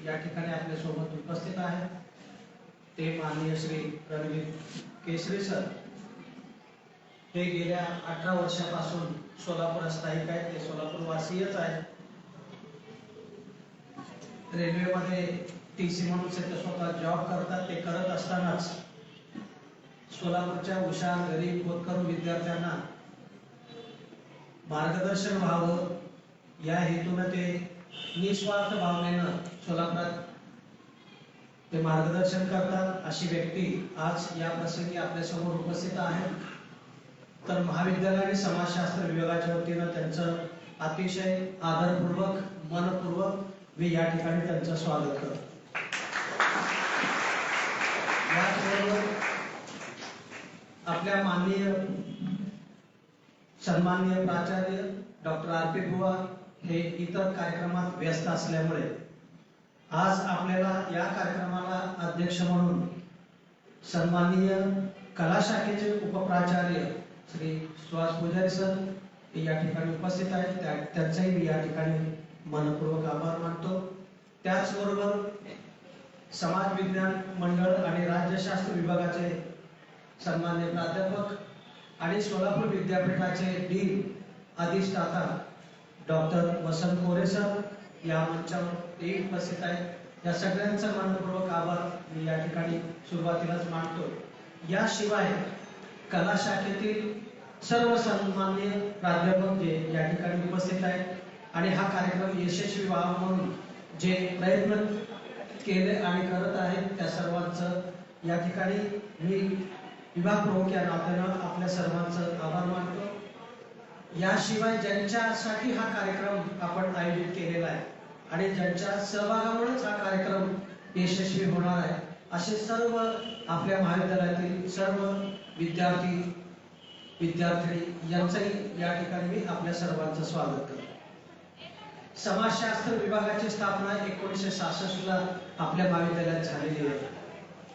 या ठिकाणी आपल्या सोबत उपस्थित आहेत ते माननीय श्री रणजित केसरी सर। हे गेल्या 18 वर्षापासून सोलापूर स्थायिक आहेत, ते सोलापूर वासीयच आहेत। रेल्वेमध्ये टीसी म्हणून ते स्वतः जॉब करतात। ते करत असतानाच सोलापूरच्या हुशार गरीब होतकरू विद्यार्थ्यांना मार्गदर्शन व्हावं या हेतूने ते निस्वार्थ भावनेनं सोलापुरात ते मार्गदर्शन करतात। अशी व्यक्ती आज या प्रसंगी आपल्या समोर उपस्थित आहे। तर महाविद्यालय आणि समाजशास्त्र विभागाच्या वतीनं त्यांचं अतिशय आदरपूर्वक मनपूर्वक मी या ठिकाणी त्यांचं स्वागत करतो। याचबरोबर आपल्या माननीय सन्माननीय प्राचार्य डॉक्टर आर.पी. बुवा हे इतर कार्यक्रमात व्यस्त असल्यामुळे आज आपल्याला या कार्यक्रमाला अध्यक्ष म्हणून सन्माननीय कला शाखेचे उपप्राचार्य श्री सुहास पुजारी सर या ठिकाणी उपस्थित आहेत। त्यांचाही मी या ठिकाणी मनपूर्वक आभार मानतो। त्याचबरोबर समाज विज्ञान मंडळ आणि राज्यशास्त्र विभागाचे सन्माननीय प्राध्यापक आणि सोलापूर विद्यापीठाचे डीन अधिष्ठाता डॉक्टर वसंत कोरे सर या मंचावर उपस्थित आहेत। या सगळ्यांचा मनपूर्वक आभार मी या ठिकाणी सुरुवातीलाच मानतो। याशिवाय कला शाखेतील सर्व सन्माननीय प्राध्यापक जे या ठिकाणी उपस्थित आहेत आणि हा कार्यक्रम यशस्वी व्हावा म्हणून जे प्रयत्न केले आणि करत आहेत त्या सर्वांचं या ठिकाणी मी विभाग प्रमुख या नात्यानं आपल्या सर्वांचं आभार मानतो। याशिवाय ज्यांच्यासाठी हा कार्यक्रम आपण आयोजित केलेला आहे आणि ज्यांच्या सहभागामुळेच हा कार्यक्रम यशस्वी होणार आहे असे सर्व आपल्या महाविद्यालयातील सर्व विद्यार्थी विद्यार्थी यांचंही या ठिकाणी मी आपल्या सर्वांचं स्वागत करतो। समाजशास्त्र विभागाची स्थापना 1966 ला आपल्या महाविद्यालयात झालेली आहे।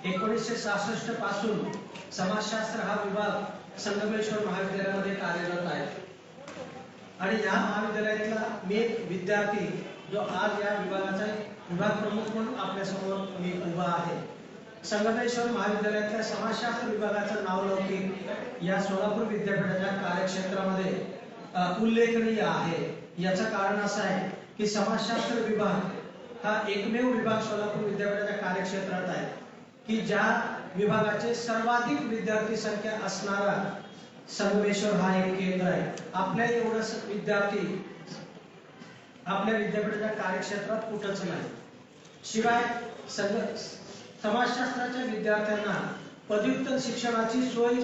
1966 पासून समाजशास्त्र हा विभाग संगमेश्वर महाविद्यालयामध्ये कार्यरत आहे आणि या महाविद्यालयातला मी एक विद्यार्थी जो आज या विभागाचा विभाग प्रमुख म्हणून आपल्या समोर मी उभा आहे। संगमेश्वर महाविद्यालयातल्या समाजशास्त्र विभागाचं नावलौकिक या सोलापूर विद्यापीठाच्या कार्यक्षेत्रामध्ये उल्लेखनीय आहे। याचं कारण असं आहे की समाजशास्त्र विभाग हा एकमेव विभाग सोलापूर विद्यापीठाच्या कार्यक्षेत्रात आहे की ज्या विभागाचे सर्वाधिक विद्यार्थी संख्या असणारा संगमेश्वर हा एक केंद्र आहे। आपल्या एवढं विद्यार्थी आपल्या विद्यापीठाच्या कार्यक्षेत्रात कुठंच नाही। शिवाय समाजशास्त्राच्या विद्यार्थ्यांना पदव्युत्तर शिक्षणाची सोय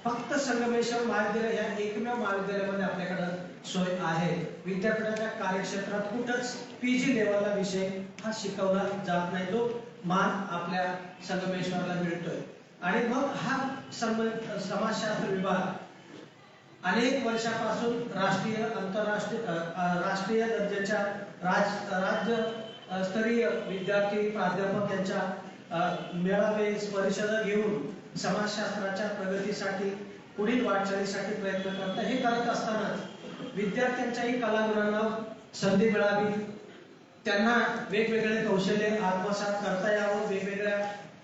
फक्त संगमेश्वर महाविद्यालय या एकमेव महाविद्यालयामध्ये आपल्याकडे सोय आहे। विद्यापीठाच्या कार्यक्षेत्रात कुठंच पीजी लेवलला विषय हा शिकवला जात नाही, जो मान आपल्या संगमेश्वरला मिळतोय। आणि मग हा समाजशास्त्र विभाग अनेक वर्षापासून राष्ट्रीय आंतरराष्ट्रीय राष्ट्रीय दर्जाच्या राज्य स्तरीय विद्यार्थी प्राध्यापक यांच्या मेळावे परिषद घेऊन समाजशास्त्राच्या प्रगतीसाठी पुढील वाटचालीसाठी प्रयत्न करतात। हे करत असताना विद्यार्थ्यांच्याही कलागुणांना संधी मिळावी, त्यांना वेगवेगळे कौशल्य आत्मसात करता यावं, वेगवेगळ्या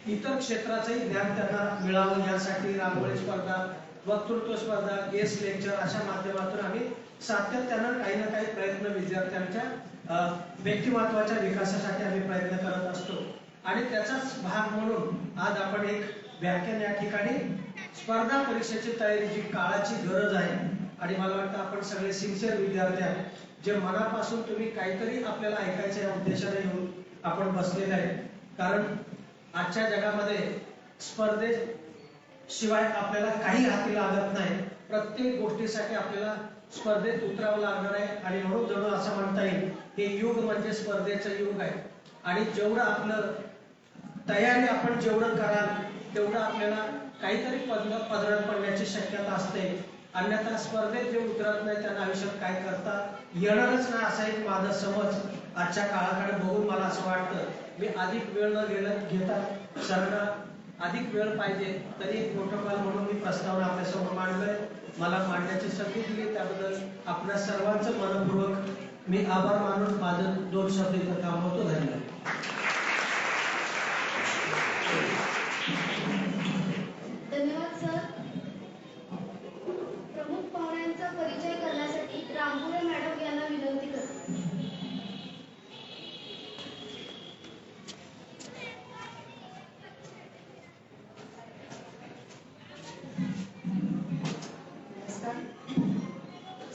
इतर क्षेत्राचंही ज्ञान त्यांना मिळावं यासाठी रांगोळी स्पर्धा, वक्तृत्व स्पर्धा, गेस्ट लेक्चर अशा माध्यमातून आम्ही सातत्यानं काही ना काही प्रयत्न विद्यार्थ्यांच्या व्यक्तिमत्वाच्या विकासासाठी आम्ही प्रयत्न करत असतो। आणि त्याचाच भाग म्हणून आज आपण एक व्याख्यान या ठिकाणी स्पर्धा परीक्षेची तयारी जी काळाची गरज आहे आणि मला वाटतं आपण सगळे सिन्सिअर विद्यार्थी आहेत जे मनापासून तुम्ही काहीतरी आपल्याला ऐकायचं या उद्देशाने येऊन आपण बसलेले आहे। कारण आजच्या जगामध्ये स्पर्धेशिवाय आपल्याला काही हाती लागत नाही। प्रत्येक गोष्टीसाठी आपल्याला स्पर्धेत उतरावं लागणार आहे आणि म्हणून जणू असं म्हणता येईल हे युग म्हणजे स्पर्धेचं युग आहे। आणि जेवढं आपलं तयारी आपण जेवढं कराल तेवढं आपल्याला काहीतरी पदरात पडण्याची शक्यता असते। अन्यथा स्पर्धेत जे उतरत नाही त्यांना आयुष्यात काय करता येणारच नाही असा एक माझा समज आजच्या काळाकडे बघून मला असं वाटतं मी अधिक वेळ न घेता सरांना अधिक वेळ पाहिजे तरी एक प्रोटोकॉल म्हणून मी प्रस्तावना आपल्यासमोर मांडलोय। मला मांडण्याची संधी दिली त्याबद्दल आपल्या सर्वांचं मनपूर्वक मी आभार मानून माझं 2 शब्द इथं थांबवतो। धन्यवाद।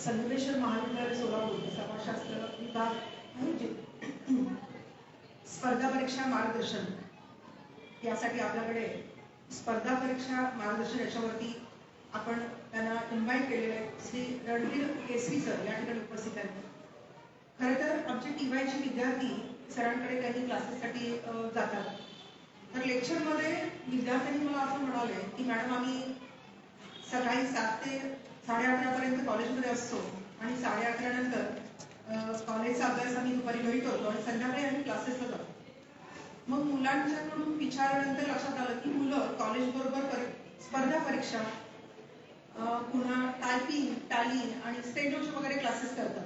संगमेश्वर महाविद्यालय सोलापूर समाजशास्त्र विभाग आयोजित स्पर्धा परीक्षा मार्गदर्शन यासाठी आपल्याकडे स्पर्धा परीक्षा मार्गदर्शन याच्यावरती आपण त्यांना इन्व्हाइट केलेले आहे. श्री रणवीर केसरी सर या ठिकाणी उपस्थित आहेत. खरं तर आमचे टीवायचे विद्यार्थी सरांकडे काही क्लासेससाठी जातात. तर लेक्चरमध्ये विद्यार्थ्यांनी मला असं म्हणाले की मॅडम आम्ही सकाळी 7 ते 11:30 पर्यंत कॉलेजमध्ये असतो आणि 11:30 नंतर कॉलेजचा अभ्यास आम्ही दुपारी घरी करतो आणि संध्याकाळी आम्ही क्लासेसला जातो. मग मुलांच्याकडून विचारल्यानंतर लक्षात आलं की मुलं कॉलेजबरोबर स्पर्धा परीक्षा, पुन्हा टायपिंग, टॅली आणि स्टेनोचे वगैरे क्लासेस करतात.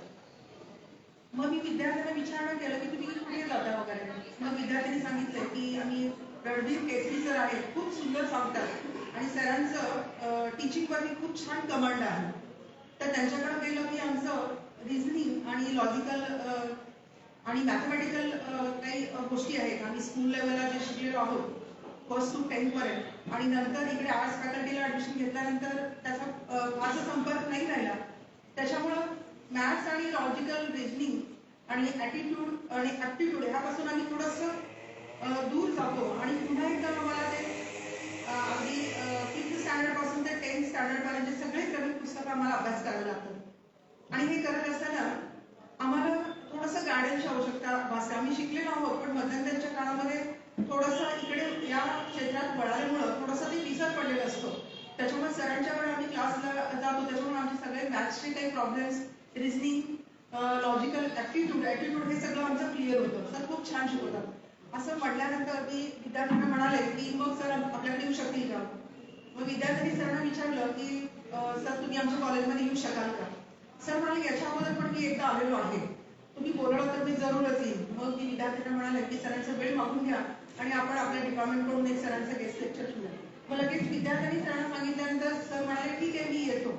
मग मी विद्यार्थ्यांना विचारणं केलं की तुम्ही कुठे जाता वगैरे. मग विद्यार्थ्यांनी सांगितलं की आम्ही रणवीर केसरी सर आहेत, खूप सुंदर सांगतात आणि सरांचं टीचिंगवरती खूप छान कमांड आहे. तर त्यांच्याकडे गेलं की आमचं रिझनिंग आणि लॉजिकल आणि मॅथमॅटिकल काही गोष्टी आहेत. आम्ही स्कूल लेवलला जे शिकलेलो आहोत 1st to 10th पर्यंत आणि नंतर इकडे आर्ट्स फॅकल्टीला ऍडमिशन घेतल्यानंतर त्याचा माझा संपर्क नाही राहिला. त्याच्यामुळं मॅथ्स आणि लॉजिकल रिझनिंग आणि ॲटिट्यूड आणि ॲप्टिट्यूड ह्यापासून आम्ही थोडंसं दूर जातो आणि पुन्हा एकदा आम्हाला ते अगदी 5th स्टँडर्ड पासून ते 10th स्टँडर्ड पर्यंत सगळे गणित पुस्तकं आम्हाला अभ्यास करावे लागतात आणि हे करत असताना आम्हाला थोडंसं गायडन्सची आवश्यकता भासते. आम्ही शिकलेलो आहोत पण मध्यंतरीच्या काळामध्ये थोडंसं इकडे या क्षेत्रात वळाल्यामुळं थोडंसं ते विसर पडलेलं असतो. त्याच्यामुळे सरांच्याकडे आम्ही क्लासला जातो. त्याच्यामुळे आमचे सगळे मॅथ्सचे काही प्रॉब्लेम्स, रिझनिंग, लॉजिकल ॲप्टिट्यूड हे सगळं आमचं क्लिअर होतं. सर खूप छान शिकवतात. असं म्हटल्यानंतर मी विद्यार्थ्यांना म्हणाले की मग सर आपल्याकडे येऊ शकतील का. मग विद्यार्थ्यांनी सरांना विचारलं की सर तुम्ही आमच्या कॉलेजमध्ये येऊ शकाल का. सर म्हणाले याच्या अगोदर पण मी एकदा आलेलो आहे, तुम्ही बोलवलं तर मी जरूरच येईल. मग मी विद्यार्थ्यांना म्हणाले की सरांचा वेळ मागून घ्या आणि आपण आपल्या डिपार्टमेंटकडून एक सरांचं गेस्ट लेक्चर ठेवूया. मग लगेच विद्यार्थ्यांनी सरांना सांगितल्यानंतर सर म्हणाले ठीक आहे मी येतो.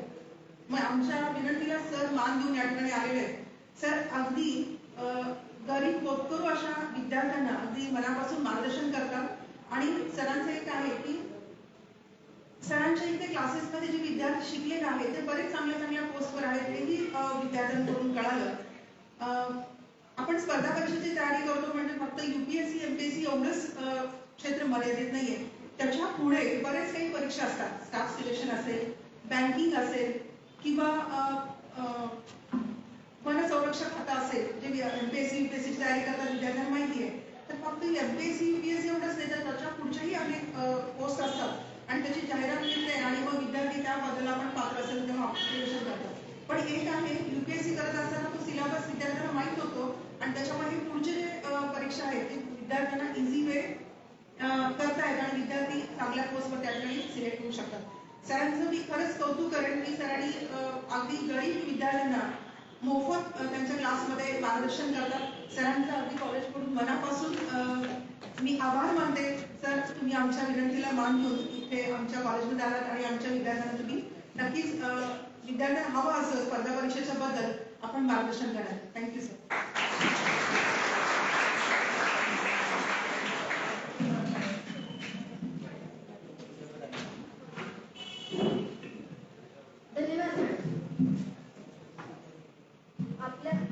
मग आमच्या विनंतीला सर मान देऊन या ठिकाणी आलेले आहेत. सर अगदी गरीब पोतकरू अशा विद्यार्थ्यांना अगदी मनापासून मार्गदर्शन करतात आणि सरांचं एक आहे की सरांच्या इथे क्लासेसमध्ये जे विद्यार्थी शिकलेले आहेत ते बरेच चांगल्या चांगल्या पोस्टवर आहेत हेही विद्यार्थ्यांकडून कळालं. आपण स्पर्धा परीक्षेची तयारी करतो म्हणजे फक्त UPSC MPSC एवढंच क्षेत्र मर्यादित नाहीये. त्याच्या पुढे बरेच काही परीक्षा असतात. स्टाफ सिलेक्शन असेल, बँकिंग असेल किंवा वन संरक्षक खाता असेल जे MPSC UPSC ची तयारी करतात विद्यार्थ्यांना माहिती आहे. तर फक्त MPSC UPSC एवढंच नाही तर त्याच्या पुढच्याही अनेक पोस्ट असतात आणि त्याची जाहिरात मिळते आणि मग विद्यार्थी त्याबद्दल आपण पात्र असेल तेव्हा अप्लिकेशन करतात. पण एक आहे UPSC करत असताना तो सिलेबस विद्यार्थ्यांना माहीत होतो आणि त्याच्यामध्ये पुढचे जे परीक्षा आहेत ते विद्यार्थ्यांना इझी वे करता येतात आणि विद्यार्थी चांगल्या पोस्टवर त्या ठिकाणी सिलेक्ट होऊ शकतात. सरांचं मी खरंच कौतुक करेन की सरांनी अगदी गरीब विद्यार्थ्यांना मोफत त्यांच्या क्लासमध्ये मार्गदर्शन करतात. सरांचं अगदी कॉलेजकडून मनापासून मी आभार मानते. सर तुम्ही आमच्या विनंतीला मान देऊन इथे आमच्या कॉलेजमध्ये आलात आणि आमच्या विद्यार्थ्यांना तुम्ही नक्कीच विद्यार्थ्यांना हवं असं स्पर्धा परीक्षेच्या बद्दल आपण मार्गदर्शन कराल. Thank you sir.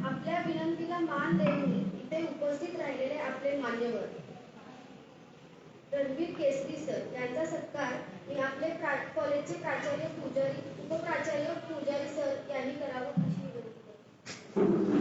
आपल्या विनंतीला मान देऊन इथे उपस्थित राहिलेले आपले मान्यवर रणवीर केसरी सर यांचा सत्कार मी आपले कॉलेजचे प्राचार्य पूजारी उपप्राचार्य पूजारी सर यांनी करावा अशी विनंती करते.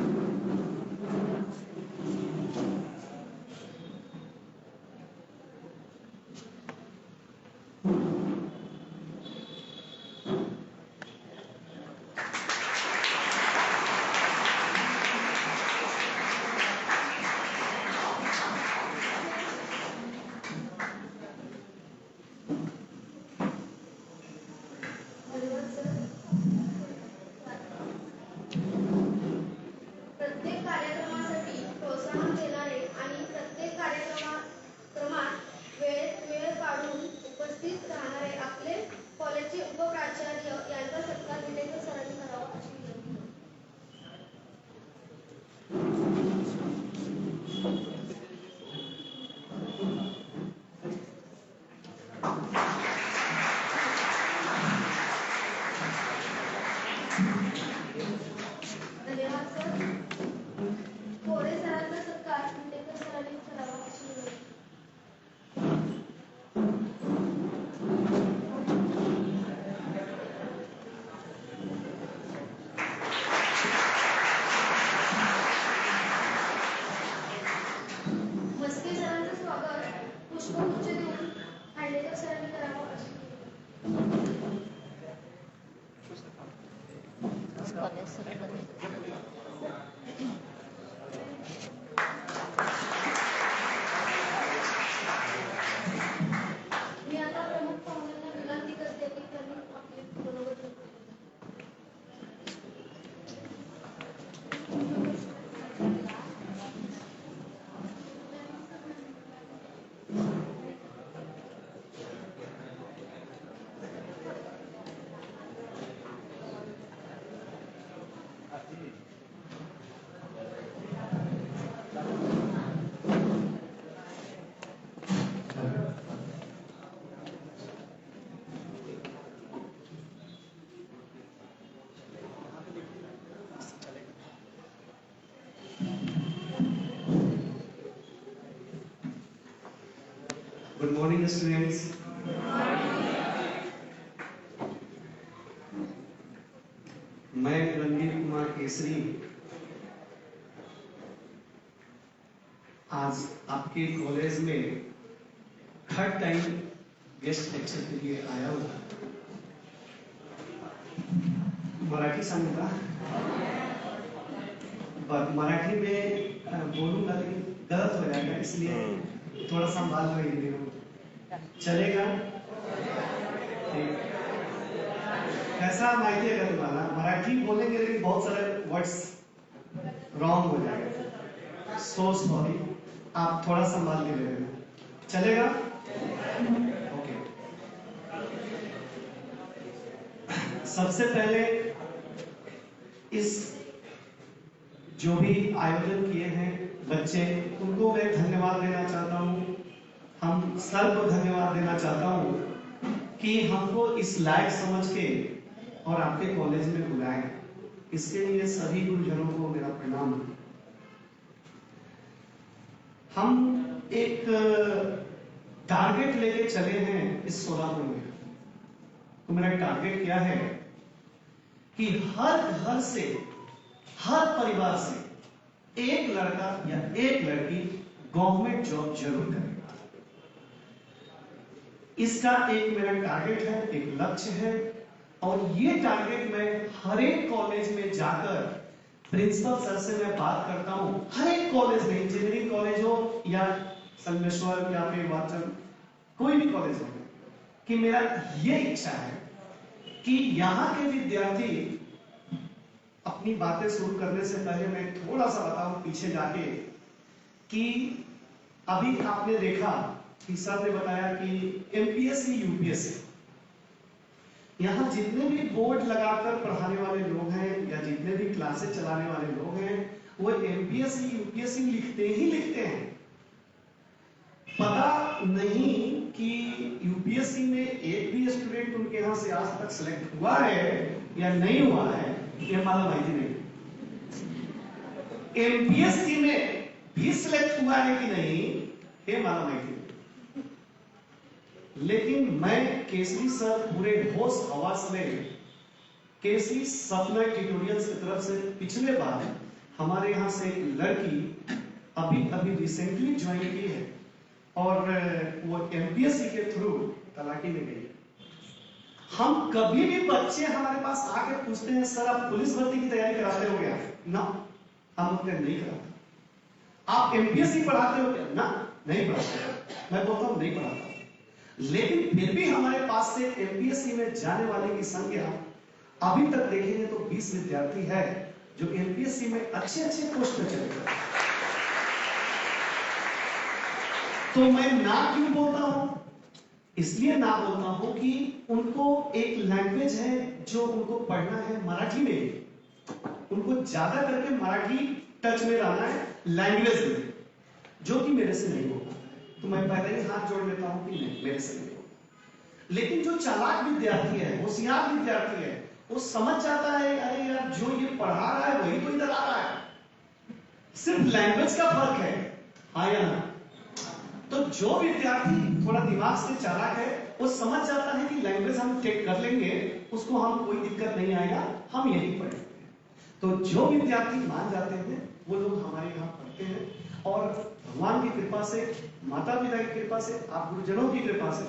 मी आता प्रमुख पाहुण्यांना विनंती करते की त्यांनी आपले मनोगत व्यक्त करावे. Good morning, students. मैं रणवीर कुमार केसरी आज आपके कॉलेज में थर्ड टाइम गेस्ट लेक्चर के लिए आया हूँ. मराठी सांगूंगा, पर मराठी में बोलूंगा लेकिन गलत हो जाएगा, इसलिए थोड़ा संभाल लो हिंदी में. चलेगा? ठीक. कैसा माहिती है तुम्हाला, मराठी बोलेंगे लेकिन बहुत सारे वर्ड्स रॉन्ग हो जाएंगे. सो सॉरी, आप थोड़ा संभाल के ले लेना. चलेगा? ओके. सबसे पहले इस जो भी आयोजन किए हैं बच्चे, उनको मैं धन्यवाद देना चाहता हूँ. हम सर को धन्यवाद देना चाहता हूँ कि हमको इस लायक समझ के और आपके कॉलेज में बुलाए. इसके लिए सभी गुरुजनों को मेरा प्रणाम. हम एक टारगेट लेके चले हैं इस सोलापुर में. तो मेरा टारगेट क्या है कि हर घर से, हर परिवार से एक लड़का या एक लड़की गवर्नमेंट जॉब जरूर करेगा. इसका एक मेरा टारगेट है, एक लक्ष्य है. और ये टारगेट मैं हर एक कॉलेज में जाकर प्रिंसिपल सर से मैं बात करता हूं. हर एक कॉलेज में, इंजीनियरिंग कॉलेज हो या संगमेश्वर या फिर वाचन, कोई भी कॉलेज हो, कि मेरा ये इच्छा है कि यहाँ के विद्यार्थी, अपनी बातें शुरू करने से पहले मैं थोड़ा सा बताऊं पीछे जाके, कि अभी आपने देखा कि सर ने बताया कि एमपीएससी यूपीएससी, यहाँ जितने भी बोर्ड लगाकर पढ़ाने वाले लोग हैं या जितने भी क्लासेस चलाने वाले लोग हैं, वो एमपीएससी यूपीएससी लिखते ही लिखते हैं. पता नहीं कि यूपीएससी में एक भी स्टूडेंट उनके यहाँ से आज तक सिलेक्ट हुआ है या नहीं हुआ है, ये मालूम माहिती नहीं. एमपीएससी में भी सिलेक्ट हुआ है कि नहीं, ये मालूम माहिती नहीं. लेकिन मैं केसरी सर पूरे होश हवास में केसरी सपना ट्यूटोरियल्स की तरफ से पिछले बार हमारे यहाँ से एक लड़की अभी रिसेंटली ज्वाइन की है और वो एमपीएससी के थ्रू तलाकी में गई. हम कभी भी बच्चे हमारे पास आके पूछते हैं सर आप पुलिस भर्ती की तैयारी कराते हो क्या? ना, हम लोग नहीं कराते. आप एमपीएससी पढ़ाते हो क्या? ना, नहीं पढ़ाते. मैं बोलता हूँ नहीं पढ़ाता. लेकिन फिर भी हमारे पास से एमपीएससी में जाने वाले की संख्या अभी तक देखेंगे तो 20 विद्यार्थी है जो एमपीएससी में अच्छे अच्छे पोस्ट पे चले गए. तो मैं ना क्यों बोलता हूं? इसलिए ना बोलता हूं कि उनको एक लैंग्वेज है जो उनको पढ़ना है मराठी में. उनको ज्यादा करके मराठी टच में रहना है लैंग्वेज में, जो कि मेरे से नहीं होगा. तो मैं पहले ही हाथ जोड़ लेता हूं कि नहीं, मेरे से नहीं होगा. लेकिन जो चालाक विद्यार्थी है, होशियार विद्यार्थी है, वो समझ जाता है अरे यार जो ये पढ़ा रहा है वही तो इधर आ रहा है, सिर्फ लैंग्वेज का फर्क है. हाँ या ना? तो जो विद्यार्थी थोड़ा दिमाग से चालाक है वो समझ जाता है कि लैंग्वेज हम टेक कर लेंगे, उसको हम कोई दिक्कत नहीं आएगा, हम यही पढ़ेंगे. तो जो विद्यार्थी मान जाते हैं वो लोग हमारे यहाँ पढ़ते हैं. और भगवान की कृपा से, माता पिता की कृपा से, आप गुरुजनों की कृपा से,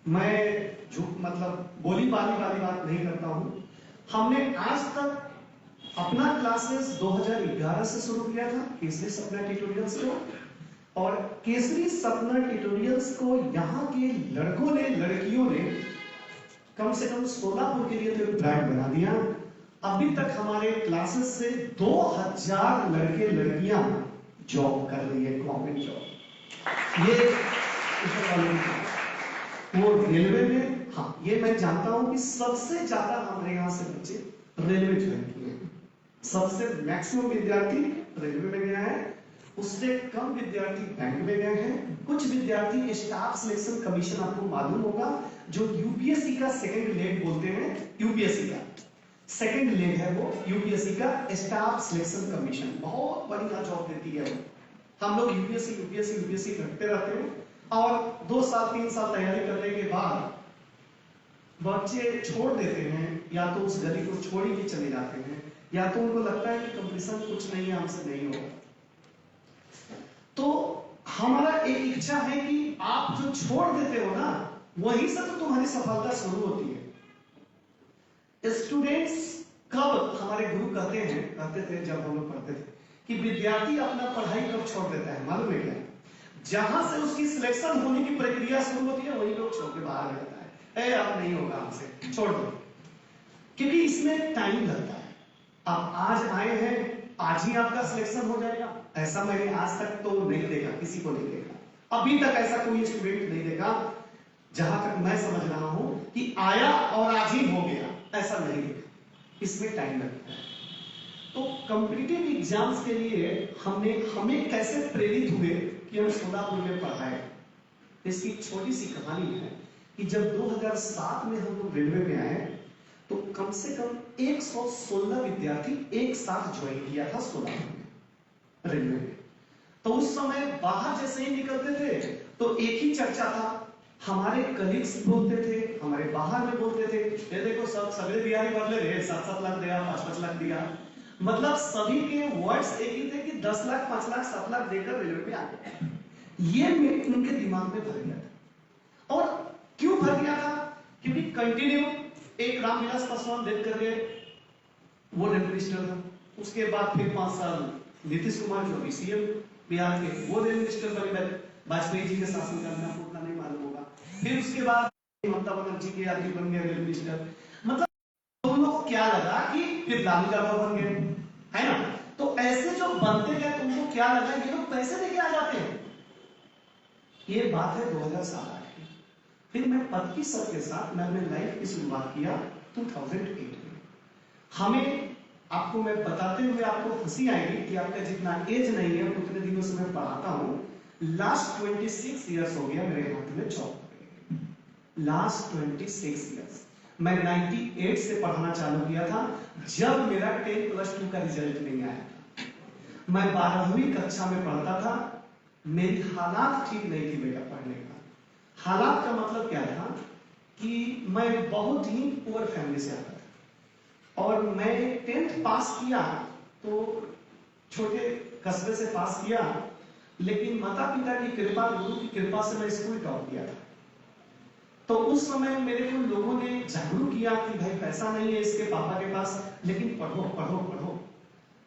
मैं जो मतलब बोली बाली वाली बात नहीं करता हूँ. हमने आज तक अपना क्लासेस 2011 से शुरू किया था केसरी सपना ट्यूटोरियल्स को, और केसरी सपना ट्यूटोरियल्स को यहाँ के लड़कों ने, लड़कियों ने कम से कम सोलापुर के लिए तो एक ब्रांड बना दिया। अभी तक हमारे क्लासेस से 2000 लड़के लड़कियां जॉब कर रही है, गवर्नमेंट जॉब। ये वो रेलवे में, हाँ ये मैं जानता हूं कि सबसे ज्यादा हमारे यहाँ से बच्चे रेलवे ज्वाइन किए हैं। सबसे मैक्सिमम विद्यार्थी रेलवे में गया है, उससे कम विद्यार्थी बैंक में गए हैं। कुछ विद्यार्थी स्टाफ सिलेक्शन कमीशन, आपको मालूम होगा, जो यूपीएससी का सेकंड लेग बोलते हैं, यूपीएससी का सेकंड लेग है वो, यूपीएससी का स्टाफ सिलेक्शन कमीशन, बहुत बढ़िया जॉब देती है वो। हम लोग यूपीएससी करते रहते हैं, और 2 साल 3 साल तैयारी करने के बाद बच्चे छोड़ देते हैं, या तो उस गली को छोड़ के चले जाते हैं, या तो उनको लगता है कि कंपटीशन कुछ नहीं है, हमसे नहीं होगा। तो हमारा एक इच्छा है कि आप जो छोड़ देते हो ना, वहीं से तो तुम्हारी सफलता शुरू होती है। स्टूडेंट्स कब, हमारे गुरु कहते थे जब हम लोग पढ़ते थे, कि विद्यार्थी अपना पढ़ाई कब छोड़ देता है, मालूम है क्या? जहां से उसकी सिलेक्शन होने की प्रक्रिया शुरू होती है, वही लोग छोड़ के बाहर आ जाता है। ए अब नहीं होगा हमसे, छोड़ दो, क्योंकि इसमें टाइम लगता है। आप आज आए हैं, आज ही आपका सिलेक्शन हो जाएगा, ऐसा मैंने आज तक तो नहीं देखा, किसी को नहीं देखा। अभी तक ऐसा कोई स्टूडेंट नहीं देखा, जहां तक मैं समझ रहा हूं, कि आया और आज ही हो गया, ऐसा नहीं देखा। इसमें टाइम लगता है। तो कॉम्पिटिटिव एग्जाम्स के लिए हमें कैसे प्रेरित हुए कि हम सोलापुर में पढ़ाए, इसकी छोटी सी कहानी है कि जब 2007 में हम लोग रेलवे में आए, तो कम से कम 116 विद्यार्थी एक साथ ज्वाइन किया था सोलापुर में रेलवे में। तो उस समय बाहर जैसे ही निकलते थे तो एक ही चर्चा था, हमारे कलीग्स बोलते थे, हमारे बाहर में बोलते थे, ये देखो सब सगले बिहारी बदले रहे, 7-7 लाख दिया, 5-5 लाख दिया। मतलब सभी के वर्ड्स एक ही थे कि 10 लाख 5 लाख 7 लाख देकर रेलवे में आ गए। ये उनके दिमाग में भर गया था। और क्यों भर गया था? क्योंकि कंटिन्यू एक रामविलास पासवान देख करके वो रेलवे मिनिस्टर था, उसके बाद फिर 5 साल नीतीश कुमार जो अभी सीएम बिहार के, वो रेलवे मिनिस्टर बने, वाजपेयी जी के शासनकाल में, आपको उतना नहीं मालूम होगा। फिर उसके बाद ममता बनर्जी के आदमी बन गए रेलवे मिनिस्टर। मतलब तुम लोग क्या लगा कि फिर लालू यादव बन गए, है ना? तो ऐसे जो बनते गए, तुमको क्या लगा ये लोग पैसे देके आ जाते हैं? ये बात है 2007 की। फिर मैं पद की सर के साथ मैं अपने लाइफ की शुरुआत किया 2008 में। हमें, आपको मैं बताते हुए आपको हंसी आएगी कि आपका जितना एज नहीं है, उतने दिनों से मैं पढ़ाता हूं। लास्ट 26 इयर्स हो गया मेरे हाथ में जॉब। Last 26 years. मैं 98 से पढ़ाना चालू किया था, जब मेरा 10+2 का रिजल्ट नहीं आया था। मैं 12वीं कक्षा में पढ़ता था। मेरी हालात ठीक नहीं थी बेटा पढ़ने का। हालात का मतलब क्या था कि मैं बहुत ही पुअर फैमिली से आता था, और मैं 10th पास किया तो छोटे कस्बे से पास किया, लेकिन माता पिता की कृपा, गुरु की कृपा से मैं स्कूल टॉप किया था। तो उस समय मेरे को लोगों ने जागरूक किया कि भाई पैसा नहीं है इसके पापा के पास, लेकिन पढ़ो पढ़ो पढ़ो।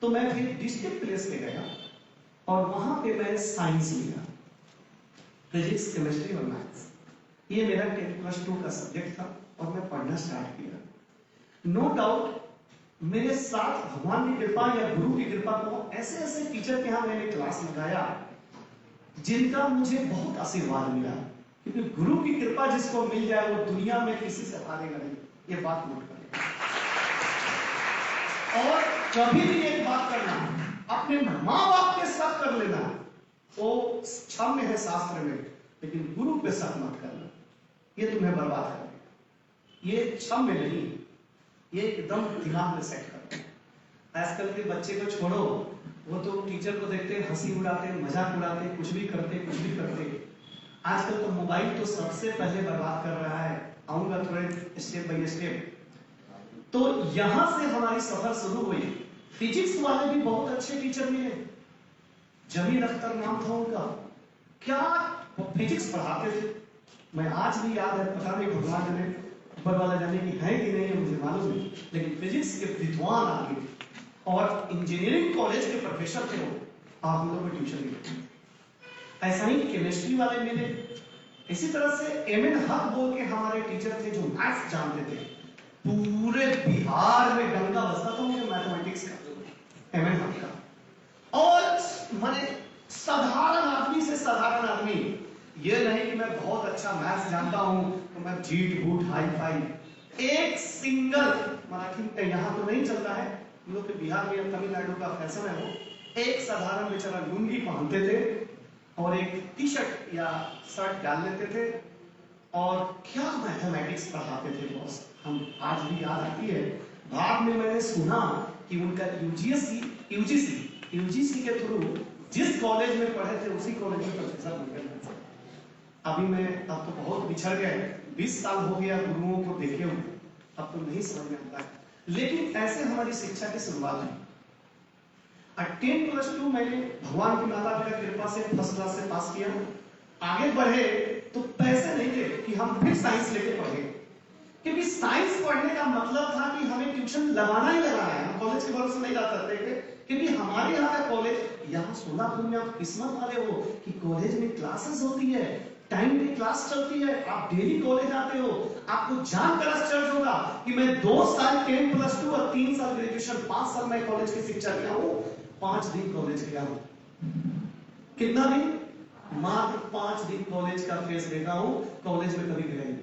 तो मैं फिर डिस्ट्रिक्ट प्लेस पे गया, और वहां पे मैं साइंस लिया, फिजिक्स, केमिस्ट्री और मैथ्स। ये मेरा 10+2 का सब्जेक्ट था, और मैं पढ़ना स्टार्ट किया। नो डाउट मेरे साथ भगवान की कृपा या गुरु की कृपा को ऐसे ऐसे टीचर के यहां मैंने क्लास लगाया, जिनका मुझे बहुत आशीर्वाद मिला। क्योंकि गुरु की कृपा जिसको मिल जाए, वो दुनिया में किसी से हारेगा नहीं, ये बात नोट करें। और कभी भी एक बात करना, अपने माँ बाप पे शक कर लेना, वो क्षम्य है शास्त्र में, लेकिन गुरु पे शक मत करना, ये तुम्हें बर्बाद कर देगा। ये क्षम्य नहीं, ये एकदम दिमाग में सेट करना। आजकल के बच्चे को छोड़ो, वो तो टीचर को देखते हंसी उड़ाते, मजाक उड़ाते, कुछ भी करते। आजकल तो मोबाइल तो सबसे पहले बर्बाद कर रहा है। आऊंगा थोड़े स्टेप बाय स्टेप। तो यहां से हमारी सफर शुरू हुई। फिजिक्स वाले भी बहुत अच्छे टीचर मिले, जमील अख्तर नाम था उनका। क्या वो फिजिक्स पढ़ाते थे, मैं आज भी याद है, पता नहीं भगवान जाने, ऊपर वाला जाने की है कि नहीं है मुझे मालूम नहीं, लेकिन फिजिक्स के विद्वान आदमी थे। और इंजीनियरिंग कॉलेज के प्रोफेसर थे वो, आप हम लोग को ट्यूशन देते। ऐसा ही केमिस्ट्री वाले मिले। इसी तरह से एमएन हक बोल के हमारे टीचर थे जो मैथ्स जानते थे। पूरे बिहार में डंका बजता था मुझे मैथमेटिक्स का, एमएन हक का। और माने साधारण आदमी से साधारण आदमी, ये नहीं कि मैं बहुत अच्छा मैथ्स जानता हूं तो मैं जीट बूट हाई फाई। एक सिंगल मराठी यहाँ तो नहीं चलता है, हम लोग के बिहार में तमिलनाडु का फैशन है वो, एक साधारण बेचारा लुंगी पहनते थे और एक टी शर्ट या शर्ट डाल लेते थे और क्या मैथमेटिक्स पढ़ाते थे बॉस, हम आज भी याद आती है। बाद में मैंने सुना कि उनका यूजीसी के थ्रू जिस कॉलेज में पढ़े थे उसी कॉलेज में प्रोफेसर बन गए। अभी मैं अब तो बहुत बिछड़ गए, 20 साल हो गया गुरुओं को देखे हुए, अब तो नहीं समझ में आता है, लेकिन ऐसे हमारी शिक्षा की शुरुआत हुई। 10+2 मैंने भगवान की माता पिता की कृपा से फर्स्ट क्लास से पास किया। आगे बढ़े तो पैसे नहीं थे कि हम फिर साइंस लेके पढ़े, क्योंकि साइंस पढ़ने का मतलब था कि हमें ट्यूशन लगाना ही लगाना है, हम कॉलेज के भरोसे नहीं जा सकते थे। क्योंकि हमारे यहाँ का कॉलेज, यहाँ सोलापुर में आप किस्मत वाले हो कि कॉलेज में क्लासेस होती है, टाइम पे क्लास चलती है, आप डेली कॉलेज आते हो, आपको जान कर आश्चर्य होगा कि मैं 2 साल 10+2 और 3 साल ग्रेजुएशन, 5 साल मैं कॉलेज की शिक्षा लिया हूँ, 5 दिन कॉलेज गया हूँ। कितना दिन? मात्र 5 दिन कॉलेज का फेस देखा हूँ, कॉलेज में कभी गया नहीं।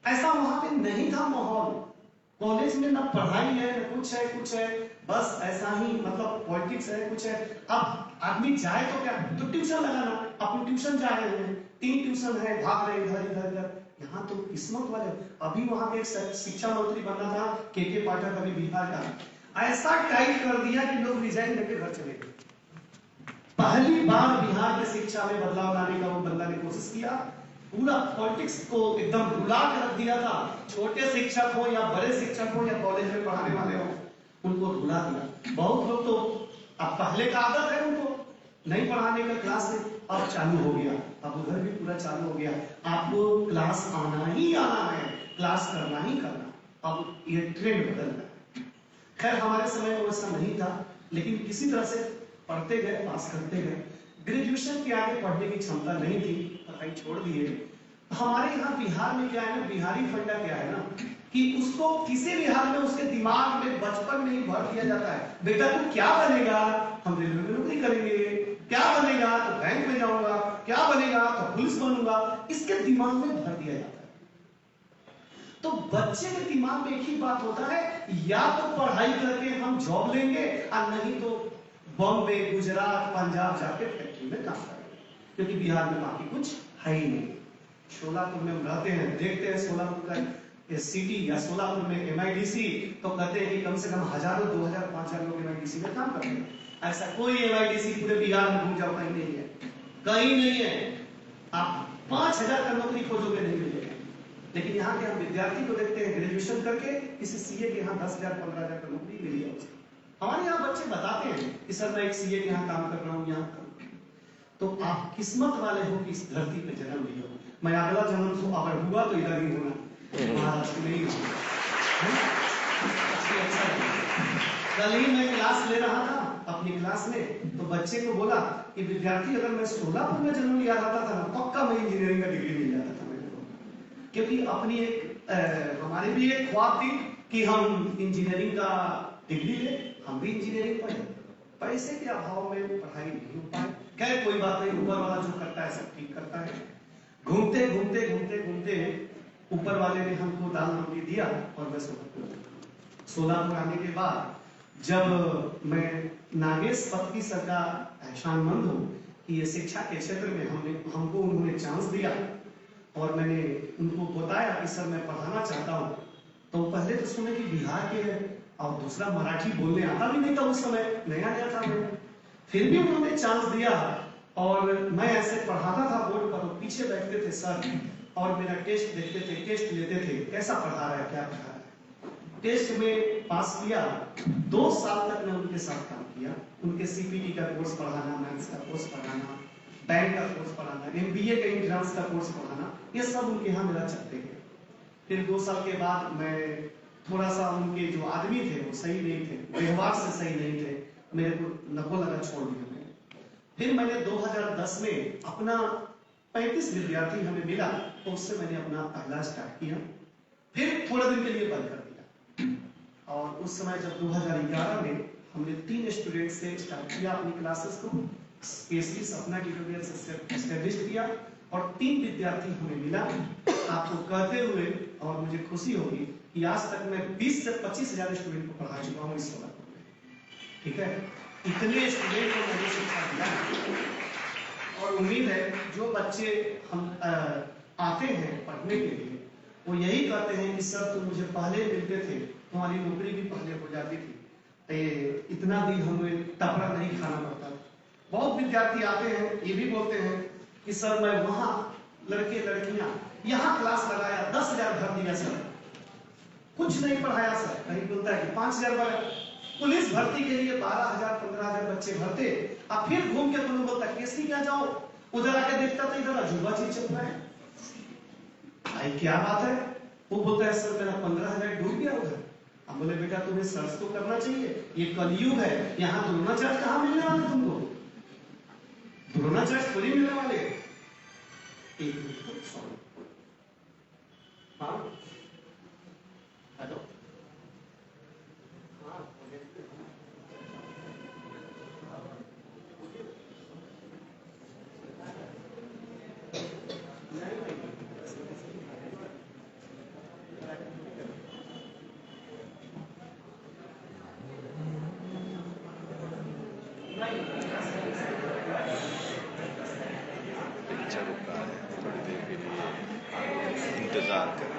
ऐसा वहां पे नहीं था माहौल, कॉलेज में ना पढ़ाई है ना कुछ है, बस ऐसा ही मतलब पॉलिटिक्स है, कुछ है। अब आदमी जाए तो क्या, तो ट्यूशन लगाना, अपनी ट्यूशन जा रहे हैं, 3 ट्यूशन है, भाग रहे इधर। यहाँ तो किस्मत वाले, अभी वहां पे एक शिक्षा मंत्री बनना था के पाठक, अभी बिहार का, ऐसा टाइट कर दिया कि लोग रिजाइन लेके घर चले गए। पहली बार बिहार के शिक्षा में बदलाव लाने का वो बंदा ने कोशिश किया, पूरा पॉलिटिक्स को एकदम रुला के रख दिया था। छोटे शिक्षक हो या बड़े शिक्षक हो या कॉलेज में पढ़ाने वाले हो, उनको रुला दिया। बहुत लोग तो अब पहले का आदत है उनको नहीं पढ़ाने का क्लास में, अब चालू हो गया, अब उधर भी पूरा चालू हो गया, आपको क्लास आना ही आना है, क्लास करना ही करना। अब ये ट्रेंड बदल रहा है। खैर हमारे समय में वैसा नहीं था, लेकिन किसी तरह से पढ़ते गए, पास करते गए। ग्रेजुएशन के आगे पढ़ने की क्षमता नहीं थी, पढ़ाई छोड़ दिए। हमारे यहाँ बिहार में क्या है ना, बिहारी फंडा क्या है ना कि उसको किसी भी हाल में उसके दिमाग में बचपन में ही भर दिया जाता है, बेटा तू क्या बनेगा, हम रेलवे में नौकरी करेंगे, क्या बनेगा तो बैंक में जाऊंगा, क्या बनेगा तो पुलिस बनूंगा, इसके दिमाग में भर दिया जाता है। तो बच्चे के दिमाग में एक ही बात होता है, या तो पढ़ाई करके हम जॉब लेंगे और नहीं तो बॉम्बे, गुजरात, पंजाब जाके फैक्ट्री में काम करेंगे, क्योंकि बिहार में बाकी कुछ है ही नहीं। सोलापुर में हम रहते हैं, देखते हैं सोलापुर का सिटी या सोलापुर में MIDC, तो कहते हैं कि कम से कम 1000, 2000, 5000 लोग MIDC में काम करते हैं। ऐसा कोई MIDC पूरे बिहार में घूम जाओ कहीं नहीं है, कहीं नहीं है। आप 5000 का नौकरी खोजोगे नहीं मिलेगा। लेकिन यहाँ के हम विद्यार्थी को देखते हैं, ग्रेजुएशन करके किसी CA के यहाँ 10,000, 15,000 का नौकरी मिल जाए। हमारे यहाँ बच्चे बताते हैं कि सर मैं एक CA के यहाँ काम कर रहा हूँ, यहाँ तो आप किस्मत वाले हो कि इस धरती पे जन्म लिए हो। मैं अगला जन्म तो अगर हुआ तो इधर ही होना, महाराष्ट्र में ही कल ही मैं क्लास ले रहा था अपनी क्लास में, तो बच्चे को बोला कि विद्यार्थी अगर मैं सोलापुर में जन्म लिया जाता था ना, पक्का मैं इंजीनियरिंग का डिग्री मिल जाता था मेरे को। क्योंकि अपनी एक हमारे भी एक ख्वाब थी कि हम इंजीनियरिंग का डिग्री ले, हम भी इंजीनियरिंग पढ़े, पैसे के अभाव में पढ़ाई नहीं हो पाए। खैर कोई बात नहीं, ऊपर वाला जो करता है सब ठीक करता है। घूमते घूमते ऊपर वाले ने हमको दाल रोटी दिया और मैं सोलापुर आने के बाद जब मैं नागेश पत्नी सर का एहसानमंद हूँ कि ये शिक्षा के क्षेत्र में हमको उन्होंने चांस दिया और मैंने उनको बताया कि सर मैं पढ़ाना चाहता हूँ, तो पहले तो सुने कि बिहार के और दूसरा मराठी बोलने आता भी नहीं था, उस समय नया था मैं, फिर भी उन्होंने चांस दिया और मैं ऐसे पढ़ाता था बोर्ड पर, पीछे बैठते थे सर और मेरा टेस्ट देखते थे, टेस्ट लेते थे, कैसा पढ़ा रहा है, क्या पढ़ा रहा है। टेस्ट में पास किया, 2 साल तक मैं उनके साथ काम किया, उनके CPT का कोर्स पढ़ाना, मैथ्स का कोर्स पढ़ाना, बैंक का कोर्स पढ़ाना, MBA का एंट्रेंस का कोर्स पढ़ाना, ये सब उनके यहाँ मेरा चलते गए। फिर 2 साल के बाद मैं थोड़ा सा उनके जो आदमी थे वो सही नहीं थे, व्यवहार से सही नहीं थे, मेरे को नको लगा छोड़ दिया मैंने। फिर मैंने 2010 में अपना 35 विद्यार्थी हमें मिला, तो उससे मैंने अपना पहला स्टार्ट किया, फिर थोड़े दिन के लिए बंद कर दिया। और उस समय जब 2011 में हमने 3 स्टूडेंट से स्टार्ट किया अपनी क्लासेस को, केसरी सपना ट्यूटोरियल से एस्टेब्लिश किया, और 3 विद्यार्थी हमें मिला। आपको कहते हुए और मुझे खुशी होगी कि आज तक मैं 20 से 25 हजार स्टूडेंट को पढ़ा चुका हूँ इस सोलापुर में। ठीक है, इतने स्टूडेंट को मैंने शिक्षा दिया, और उम्मीद है जो बच्चे हम आते हैं पढ़ने के लिए वो यही कहते हैं कि सर तुम मुझे पहले मिलते थे, तुम्हारी नौकरी भी पहले हो जाती थी, इतना दिन हमें टपरा नहीं खाना पड़ता। बहुत विद्यार्थी आते हैं ये भी बोलते हैं कि सर मैं वहां लड़के लड़कियां यहाँ क्लास लगाया, 10,000 भर दिया सर, कुछ नहीं पढ़ाया सर। कहीं बोलता है कि 5,000 पुलिस भर्ती के लिए 12,000 15,000 बच्चे भरते, अब फिर घूम के तुम बोलता केसरी क्या जाओ, उधर आके देखता तो इधर अजूबा चीज चल रहा है। भाई क्या बात है? वो बोलता है सर मेरा 15,000 डूब गया उधर। हम बोले बेटा तुम्हें सर्च तो करना चाहिए, ये कलयुग है, यहाँ द्रोणाचार्य कहाँ मिलने वाले तुमको? द्रोणाचार्य थोड़ी मिलने वाले। एक मिनट सॉरी, हाँ हेलो, परीक्षा रुका है, थोड़ी देर के लिए इंतजार करें।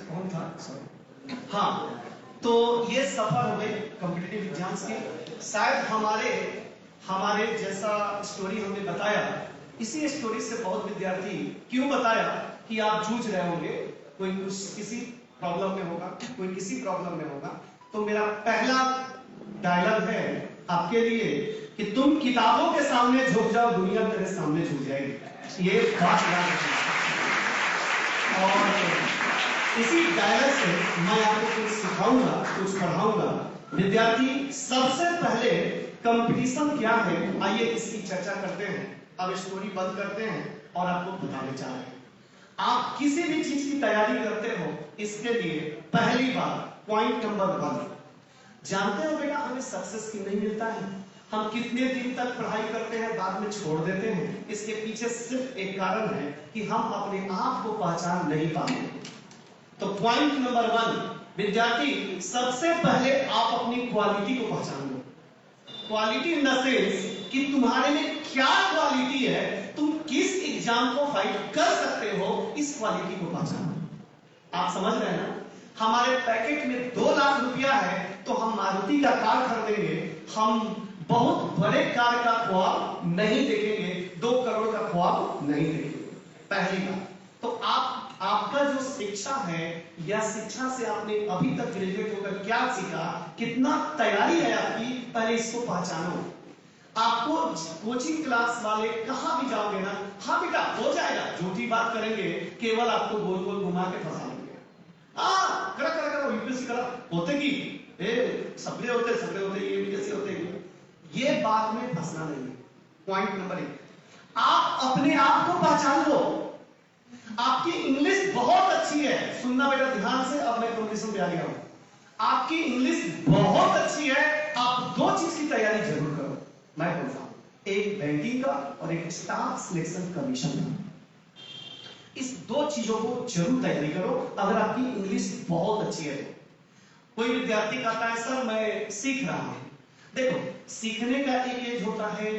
कौन था? हाँ, तो ये सफर हो गई कॉम्पिटिटिव एग्जाम्स की। शायद हमारे जैसा स्टोरी हमने बताया, इसी स्टोरी से बहुत विद्यार्थी क्यों बताया कि आप जूझ रहे होंगे, कोई किसी प्रॉब्लम में होगा, कोई किसी प्रॉब्लम में होगा। तो मेरा पहला डायलॉग है आपके लिए कि तुम किताबों के सामने झुक जाओ, दुनिया तेरे सामने झुक जाएगी। ये बात याद रखना। और इसी डायलॉग से मैं आपको कुछ सिखाऊंगा, कुछ पढ़ाऊंगा। विद्यार्थी सबसे पहले कंपटीशन क्या है, आइए इसकी चर्चा करते हैं। अब स्टोरी बंद करते हैं और आपको बताने चाह रहे हैं। आप किसी भी चीज की तैयारी करते हो, इसके लिए पहली बात पॉइंट नंबर 1, जानते हो बेटा हमें सक्सेस क्यों नहीं मिलता है? हम कितने दिन तक पढ़ाई करते हैं, बाद में छोड़ देते हैं। इसके पीछे सिर्फ एक कारण है कि हम अपने आप को पहचान नहीं पाते। तो पॉइंट नंबर 1, विद्यार्थी सबसे पहले आप अपनी क्वालिटी को पहचान लो। क्वालिटी इन द सेंस कि तुम्हारे में क्या क्वालिटी है, तुम किस एग्जाम को फाइट कर सकते हो, इस क्वालिटी को पहचानो। आप समझ रहे हैं ना? हमारे पैकेट में 2 लाख रुपया है तो हम मारुति का कार खरीदेंगे, हम बहुत बड़े कार का ख्वाब नहीं देखेंगे, 2 करोड़ का ख्वाब नहीं देखेंगे। पहली बात तो आपका जो शिक्षा है या शिक्षा से आपने अभी तक ग्रेजुएट होकर क्या सीखा, कितना तैयारी है आपकी, पहले इसको पहचानो। आपको कोचिंग क्लास वाले कहां भी जाओगे ना, हाँ बेटा हो जाएगा, झूठी बात करेंगे, केवल आपको गोल गोल घुमा के फंसा देंगे। करा यूपीएससी करा होते की सपने होते ये भी कैसे होते, ये बात में फंसना नहीं है। पॉइंट नंबर 1, आप अपने आप को पहचान लो। आपकी इंग्लिश बहुत अच्छी है, सुनना बेटा ध्यान से, अब मैं कंपटीशन पे आ गया हूं। आपकी इंग्लिश बहुत अच्छी है, आप 2 चीज की तैयारी जरूर करो। मैं बोलता हूं, एक बैंकिंग का और एक स्टाफ सिलेक्शन कमीशन का। इस 2 चीजों को जरूर तैयारी करो अगर आपकी इंग्लिश बहुत अच्छी है। कोई विद्यार्थी कहता है सर मैं सीख रहा हूं। देखो, सीखने का एक एज होता है,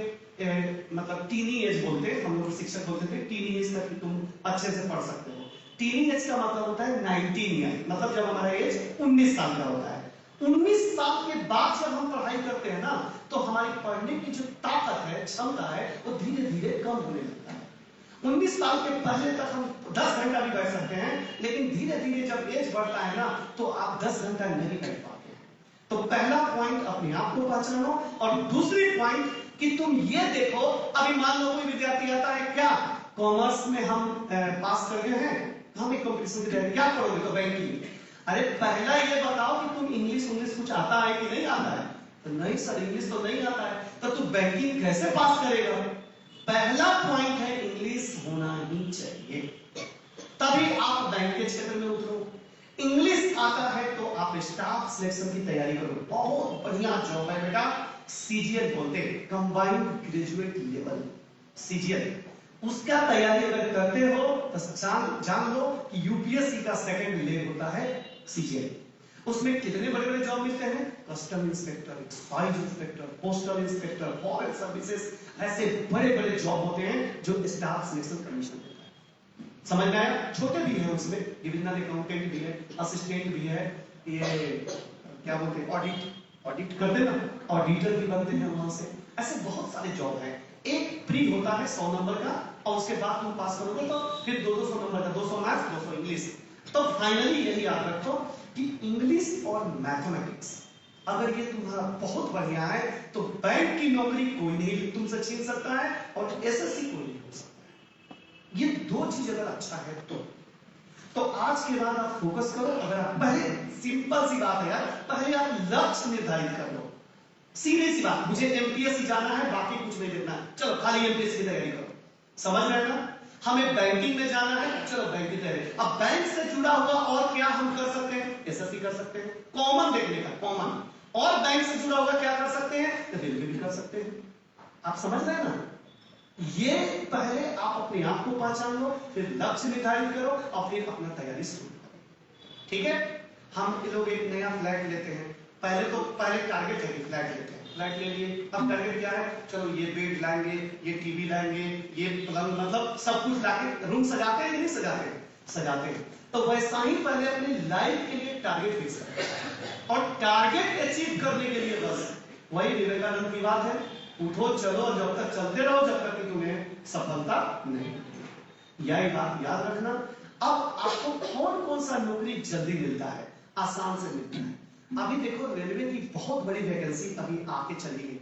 मतलब टीनी एज बोलते हैं, हम लोग शिक्षक बोलते थे टीनी एज तक तुम अच्छे से पढ़ सकते हो। टीनी एज का मतलब होता है 19 ईयर, मतलब जब हमारा एज 19 साल का होता है। 19 साल के बाद जब हम पढ़ाई करते हैं ना, तो हमारी पढ़ने की जो ताकत है, क्षमता है, वो धीरे धीरे कम होने लगता है। 19 साल के पहले तक हम 10 घंटा भी बैठ सकते हैं, लेकिन धीरे धीरे जब एज बढ़ता है ना, तो आप 10 घंटा नहीं बैठ पाते। तो पहला पॉइंट अपने आप को पहचानो, और दूसरी पॉइंट कि तुम ये देखो, अभी मान लो कोई विद्यार्थी आता है, क्या कॉमर्स में हम पास कर गए हैं, हम एक कंपटीशन की तैयारी क्या करोगे, तो बैंकिंग। अरे पहला ये बताओ कि तुम इंग्लिश कुछ आता है कि नहीं आता है, तो नहीं सर इंग्लिश तो नहीं आता है, तो तू बैंकिंग कैसे पास करेगा। पहला पॉइंट है इंग्लिश होना ही चाहिए, तभी आप बैंक के क्षेत्र में उतरो। इंग्लिश आता है तो आप स्टाफ सिलेक्शन की तैयारी करो, बहुत बढ़िया जॉब है बेटा। सीजीएल बोलते हैं, कंबाइंड ग्रेजुएट लेवल, सीजीएल, उसका तैयारी अगर करते हो तो जान लो कि यूपीएससी का सेकंड लेग होता है सीजीएल। उसमें कितने बड़े बड़े जॉब मिलते हैं, custom inspector, excise inspector, postal inspector, foreign services, ऐसे बड़े बड़े जॉब होते हैं जो स्टाफ सिलेक्शन कमीशन देता है। समझ में आया। छोटे भी हैं उसमें, डिविजनल अकाउंटेंट भी है, असिस्टेंट भी है, ये क्या बोलते हैं ऑडिट करते ना, ऑडिटर भी बनते हैं वहां से। ऐसे बहुत सारे जॉब हैं। एक प्री होता है 100 नंबर का, और उसके बाद तुम पास करोगे तो फिर 200 नंबर का, 200 मैथ्स 200 इंग्लिश। तो फाइनली यही याद रखो कि इंग्लिश और मैथमेटिक्स अगर ये तुम्हारा बहुत बढ़िया है तो बैंक की नौकरी कोई नहीं तुमसे छीन सकता है, और एसएससी कोई नहीं हो सकता है। ये दो चीज अगर अच्छा है तो आज के बाद आप फोकस करो। अगर आप पहले, सिंपल सी बात है यार, पहले आप लक्ष्य निर्धारित कर लो। सीधी सी बात, मुझे एमपीएससी जाना है, बाकी कुछ नहीं देखना, चलो खाली एमपीएससी की तैयारी करो। समझ में आएगा। हमें बैंकिंग में जाना है, चलो बैंक की तैयारी। अब बैंक से जुड़ा हुआ और क्या हम कर सकते हैं, एसएससी कर सकते हैं, कॉमन देखने का, कॉमन। और बैंक से जुड़ा हुआ क्या कर सकते हैं, रेलवे भी कर सकते हैं। आप समझ रहे हैं ना। ये पहले आप अपने आप को पहचान लो, फिर लक्ष्य निर्धारित करो, और फिर अपना तैयारी शुरू करो। ठीक है। हम लोग एक नया फ्लैट लेते हैं, पहले टारगेट है, फ्लैट लेते हैं, फ्लैट ले लिए। अब टारगेट क्या है, चलो ये बेड लाएंगे, ये टीवी लाएंगे, ये पलंग, मतलब सब कुछ लाके रूम सजाते हैं, नहीं सजाते हैं। तो वैसा ही पहले अपनी लाइफ के लिए टारगेट फिक्स करें, और टारगेट अचीव करने के लिए बस वही विवेकानंद की बात है, उठो चलो, जब तक चलते रहो जब तक कि तुम्हें सफलता नहीं मिलती। यही बात याद रखना। अब आपको कौन सा नौकरी जल्दी मिलता है, आसान से मिलता है। अभी देखो रेलवे की बहुत बड़ी वैकेंसी अभी आके चली है।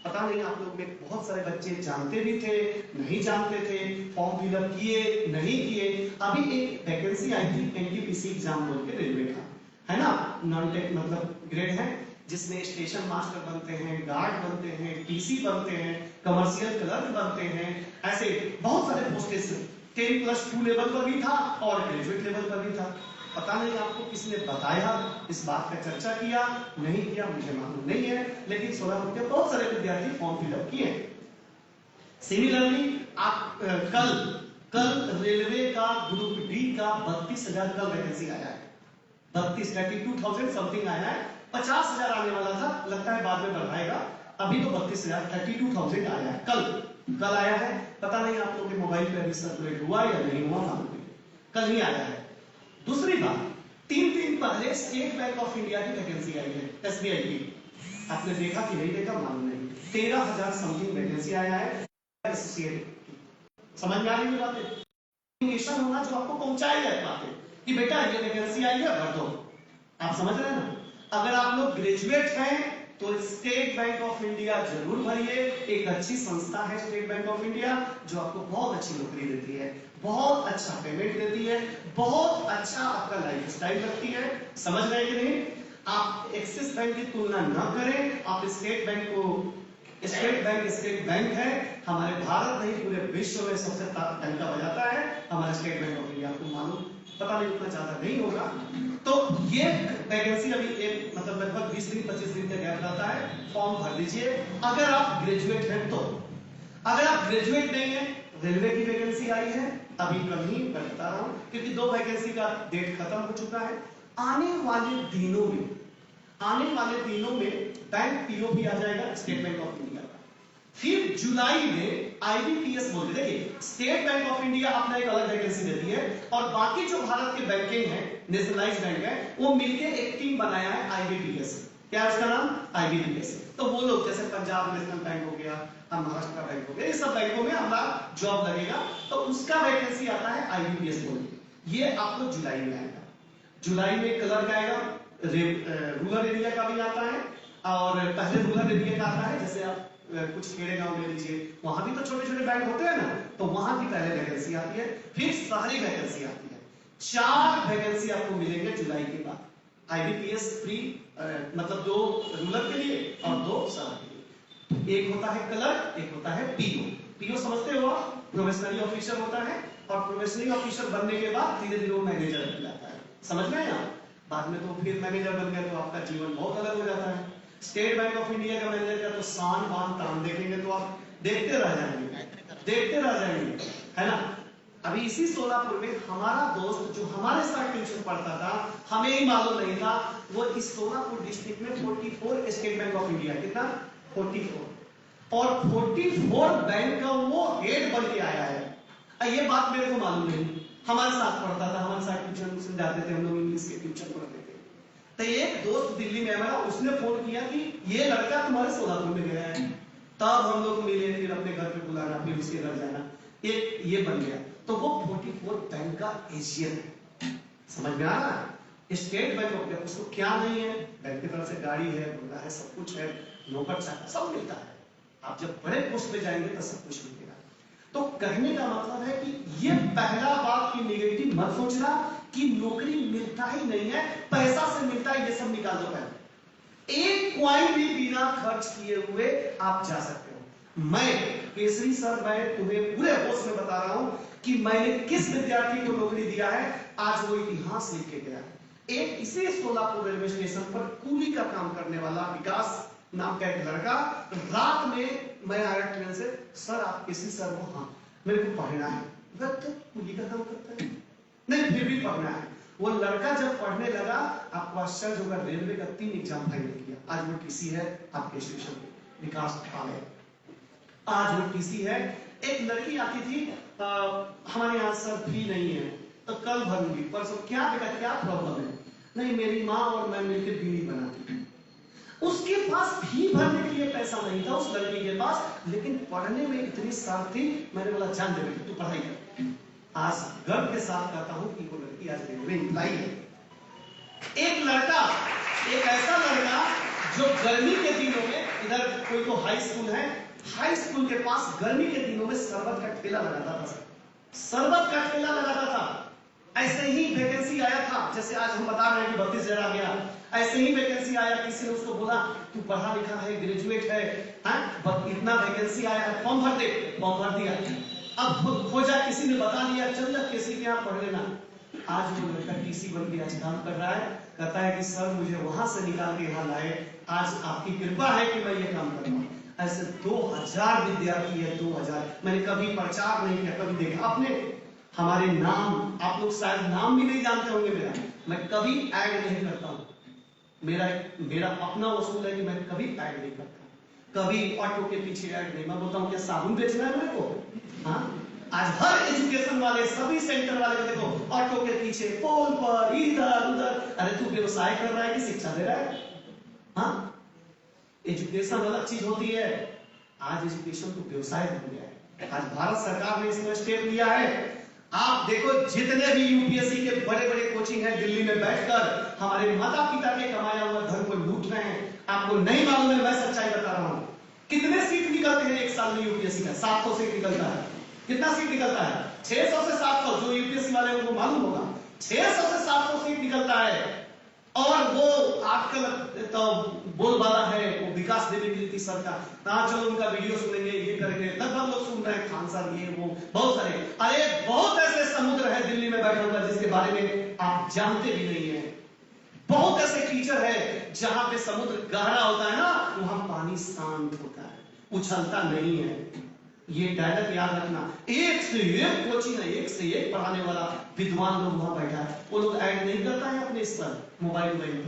पता नहीं आप लोग में बहुत सारे बच्चे जानते भी थे, नहीं जानते थे, फॉर्म फिलअप किए, नहीं किए। अभी एक वैकेंसी आई थी एनटीपीसी एग्जाम बोल के रेलवे का, है ना, नॉन टेक मतलब ग्रेड है, जिसमें स्टेशन मास्टर बनते हैं, गार्ड बनते हैं, टीसी बनते हैं, कमर्शियल क्लर्क बनते हैं, ऐसे बहुत सारे पोस्टेस 10+2 लेवल पर भी था और ग्रेजुएट लेवल पर भी था। पता नहीं आपको किसने बताया, इस बात का चर्चा किया, नहीं किया मुझे मालूम नहीं है, लेकिन 16 के बहुत सारे विद्यार्थी फॉर्म फिलअप किए। सिमिलरली आप कल रेलवे का ग्रुप डी का 32,000 का वैकेंसी आया है, 32,000 समथिंग आया है। 50,000 आने वाला था, लगता है बाद में बढ़ाएगा। अभी तो 32,000 32,000 आया है, कल आया है। पता नहीं आप लोगों के मोबाइल पे अभी सर्कुलेट हुआ या नहीं हुआ, मालूम नहीं, कल ही आया है। दूसरी बात, 3 दिन पहले स्टेट बैंक ऑफ इंडिया की वैकेंसी आई है, एसबीआई की। आपने देखा कि नहीं देखा मालूम नहीं, 13,000 समथिंग वैकेंसी आया है एसोसिएट। समझ में आ रही है बातें। कम्युनिकेशन होना जो आपको पहुंचाई जाए बातें कि बेटा ये वैकेंसी आई है, भर दो। आप समझ रहे हैं ना। अगर आप लोग ग्रेजुएट हैं तो स्टेट बैंक ऑफ इंडिया जरूर भरिए। एक अच्छी संस्था है स्टेट बैंक ऑफ इंडिया, जो आपको बहुत अच्छी नौकरी देती है, बहुत अच्छा पेमेंट देती है, बहुत अच्छा आपका लाइफस्टाइल रखती है। समझ रहे हैं कि नहीं। आप एक्सिस बैंक की तुलना न करें, आप स्टेट बैंक को, स्टेट बैंक है, हमारे भारत नहीं पूरे विश्व में सबसे डंका बजाता है हमारा स्टेट बैंक ऑफ इंडिया। आपको मालूम, पता नहीं उतना ज्यादा नहीं होगा। तो ये वैकेंसी अभी एक मतलब लगभग 20 दिन 25 दिन का गैप रहता है, फॉर्म भर दीजिए अगर आप ग्रेजुएट हैं तो। अगर आप ग्रेजुएट नहीं है, रेलवे की वैकेंसी आई है, अभी कल ही मैं बता रहा हूं, क्योंकि 2 वैकेंसी का डेट खत्म हो चुका है। आने वाले दिनों में बैंक पीओपी आ जाएगा स्टेट बैंक ऑफ इंडिया का। फिर जुलाई में आईबीपीएस बोलते, देखिए स्टेट बैंक ऑफ इंडिया अपना एक अलग वैकेंसी देती है, और बाकी जो भारत के बैंकिंग है, नेशनलाइज्ड बैंक है, वो मिलके एक टीम बनाया है आईबीपीएस। क्या है उसका नाम, आईबीपीएस। तो वो लोग जैसे पंजाब नेशनल बैंक हो गया, महाराष्ट्र बैंक हो गया, ये सब बैंकों में हमारा जॉब लगेगा, तो उसका वैकेंसी आता है आईबीपीएस बोल। ये आपको जुलाई में आएगा। जुलाई में क्लर्क आएगा, रूरल एरिया का भी आता है, और पहले रूरल एरिया का आता है, जैसे आप कुछ खेड़े गांव ले लीजिए, वहां भी तो छोटे छोटे बैंक होते हैं ना, तो वहां भी पहले वैकेंसी आती है, फिर शहरी वैकेंसी आती है। 4 वैकेंसी आपको मिलेंगे जुलाई के बाद। IBPS फ्री, मतलब 2 रूरल के लिए और 2 शहर के लिए। एक होता है क्लर्क, एक होता है PO। PO समझते हो आप, प्रोबेशनरी ऑफिसर होता है, और प्रोबेशनरी ऑफिसर बनने के बाद धीरे धीरे वो मैनेजर बन जाता है। समझ में आया? बाद में तो फिर मैनेजर बन गया तो आपका जीवन बहुत अलग हो जाता है। स्टेट बैंक ऑफ इंडिया का मैनेजर का तो शान बान तान देखेंगे तो आप देखते रह जाएंगे, देखते रह जाएंगे, है ना। अभी इसी सोलापुर में हमारा दोस्त जो हमारे साथ ट्यूशन पढ़ता था, हमें ही मालूम नहीं था, वो इस सोलापुर डिस्ट्रिक्ट में 44 स्टेट बैंक ऑफ इंडिया, कितना 44, और 44 बैंक का वो हेड बन के आया है। ये बात मेरे को मालूम नहीं, हमारे साथ पढ़ता था, हमारे साथ ट्यूशन जाते थे, हम लोग इंग्लिश के ट्यूशन पढ़ते थे। तो एक दोस्त दिल्ली में आया, उसने फोन किया कि ये लड़का तुम्हारे सोलापुर में गया है। तब हम लोग मिले, फिर अपने घर पे बुलाना, फिर उसके घर जाना, एक ये बन गया। तो वो 44 बैंक का एशियन है। समझ में आ रहा है? स्टेट बैंक ऑफ इंडिया, उसको क्या नहीं है, बैंक की तरफ से गाड़ी है, बंगला है, सब कुछ है, नौकर चाकर सब मिलता है। आप जब बड़े पोस्ट पे जाएंगे तो सब कुछ मिलेगा। तो कहने का मतलब है कि ये पहला बात की नेगेटिव मत सोचना कि नौकरी मिलता ही नहीं है, पैसा से मिलता है, ये सब निकाल दो पहले। एक क्वाइन भी बिना खर्च किए हुए आप जा सकते हो। मैं केसरी सर, मैं तुम्हें पूरे होश में बता रहा हूं कि मैंने किस विद्यार्थी को नौकरी दिया है, आज वो इतिहास लिख के गया है। एक इसी सोलापुर रेलवे स्टेशन पर कूली का काम करने वाला विकास नाम का एक लड़का, रात में मैं आया ट्रेन से, सर आप किसी सर हो? हाँ, मेरे को पढ़ना है। तो कूली का काम करता है, नहीं फिर भी पढ़ना है। वो लड़का जब पढ़ने लगा, आपको आश्चर्य होगा, रेलवे का 3 एग्जाम फाइनल किया। आज वो टीसी है आपके स्टेशन पे, विकास ठाले, आज वो टीसी है। एक लड़की आती थी, हमारे यहाँ सर फी नहीं है, तो कल भरूंगी, परसों। क्या बेटा क्या प्रॉब्लम है? नहीं, मेरी माँ और मैं मिलकर बीड़ी बनाती। उसके पास फी भरने के लिए पैसा नहीं था उस लड़की के पास, लेकिन पढ़ने में इतनी शर्त थी। मैंने बोला जान दे बेटी, तू पढ़ाई कर। आज गर्व के साथ कहता हूं कि वो लड़की आज रेलवे एम्प्लॉई है। एक लड़का, एक ऐसा लड़का जो गर्मी के दिनों में, इधर कोई तो हाई स्कूल है, हाई स्कूल के पास गर्मी के दिनों में शरबत का ठेला लगाता था, शरबत का ठेला लगाता था। ऐसे ही वैकेंसी आया था, जैसे आज हम बता रहे हैं कि 32,000 आ गया, ऐसे ही वैकेंसी आया। किसी ने उसको बोला तू पढ़ा लिखा है, ग्रेजुएट है, इतना वैकेंसी आया है, फॉर्म भर दे, फॉर्म भर दिया। अब खोजा, किसी ने बता दिया, चल जा किसी के यहाँ पढ़ लेना। आज वो लड़का टीसी बन के आज काम कर रहा है, कहता है कि सर मुझे वहां से निकाल के यहाँ लाए, आज आपकी कृपा है कि मैं ये काम कर रहा हूँ। ऐसे 2000 विद्यार्थी है, 2000। मैंने कभी प्रचार नहीं किया, कभी देखा आपने हमारे नाम, आप लोग शायद नाम भी नहीं जानते होंगे मेरा, मैं कभी ऐड नहीं करता हूँ। मेरा अपना उसूल है कि मैं कभी ऐड नहीं करता, कभी ऑटो के पीछे ऐड नहीं। मैं बोलता हूँ क्या साबुन बेचना है मेरे को? हाँ, आज हर एजुकेशन वाले, सभी सेंटर वाले को देखो, ऑटो के पीछे, पोल पर, इधर उधर। अरे तू व्यवसाय कर रहा है कि शिक्षा दे रहा है? हाँ, एजुकेशन अलग चीज होती है, आज एजुकेशन तो व्यवसाय बन गया है। आज भारत सरकार ने इसमें स्टेप लिया है। आप देखो जितने भी यूपीएससी के बड़े बड़े कोचिंग है, दिल्ली में बैठकर हमारे माता पिता के कमाया हुआ धन को लूट रहे हैं। आपको नहीं मालूम है, मैं सच्चाई बता रहा हूं। कितने सीट निकलते हैं एक साल में यूपीएससी का? 700 सीट निकलता है। कितना सीट निकलता है? 600 से 700, जो यूपीएससी वाले को मालूम होगा, 600 से 700 सीट निकलता है। और वो आजकल तो बोलबाला है, वो विकास देवी मिली थी सरकार, हाँ चलो उनका वीडियो सुनेंगे, ये करेंगे, लगभग लोग सुन रहे हैं, खान साहब ये वो बहुत सारे। अरे बहुत ऐसे समुद्र है दिल्ली में बैठा हुआ जिसके बारे में आप जानते भी नहीं है। बहुत ऐसे टीचर है जहां पे समुद्र गहरा होता है ना, वहां पानी शांत होता है, उछलता नहीं है। ये डायलॉग याद रखना। एक से एक कोचिंग है, एक से एक पढ़ाने वाला विद्वान लोग वहां बैठा है। वो लोग ऐड नहीं करता है अपने इस पर मोबाइल में,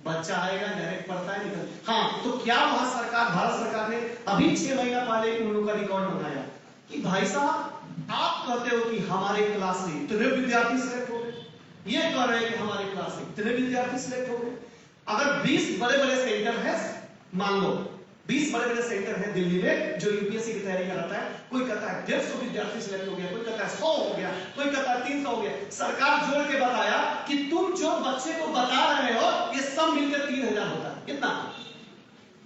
बच्चा आएगा डायरेक्ट पढ़ता है निकल। हाँ, तो क्या वहां सरकार, भारत सरकार ने अभी 6 महीना पहले उन लोगों का रिकॉर्ड बनाया कि भाई साहब आप कहते हो कि हमारे क्लास से इतने विद्यार्थी सिलेक्ट हो गए, ये कह रहे हैं कि हमारे क्लास से इतने विद्यार्थी सिलेक्ट हो गए। अगर 20 बड़े बड़े सेंटर है, मान लो 20 बड़े बड़े सेंटर है दिल्ली में जो यूपीएससी की तैयारी कराता है, कोई कहता है 150 विद्यार्थी सिलेक्ट हो गया, कोई कहता है 100 हो गया, कोई कहता है 300 हो गया। सरकार जोड़ के बताया कि तुम जो बच्चे को बता रहे हो ये सब मिलकर 3000 होता है। कितना?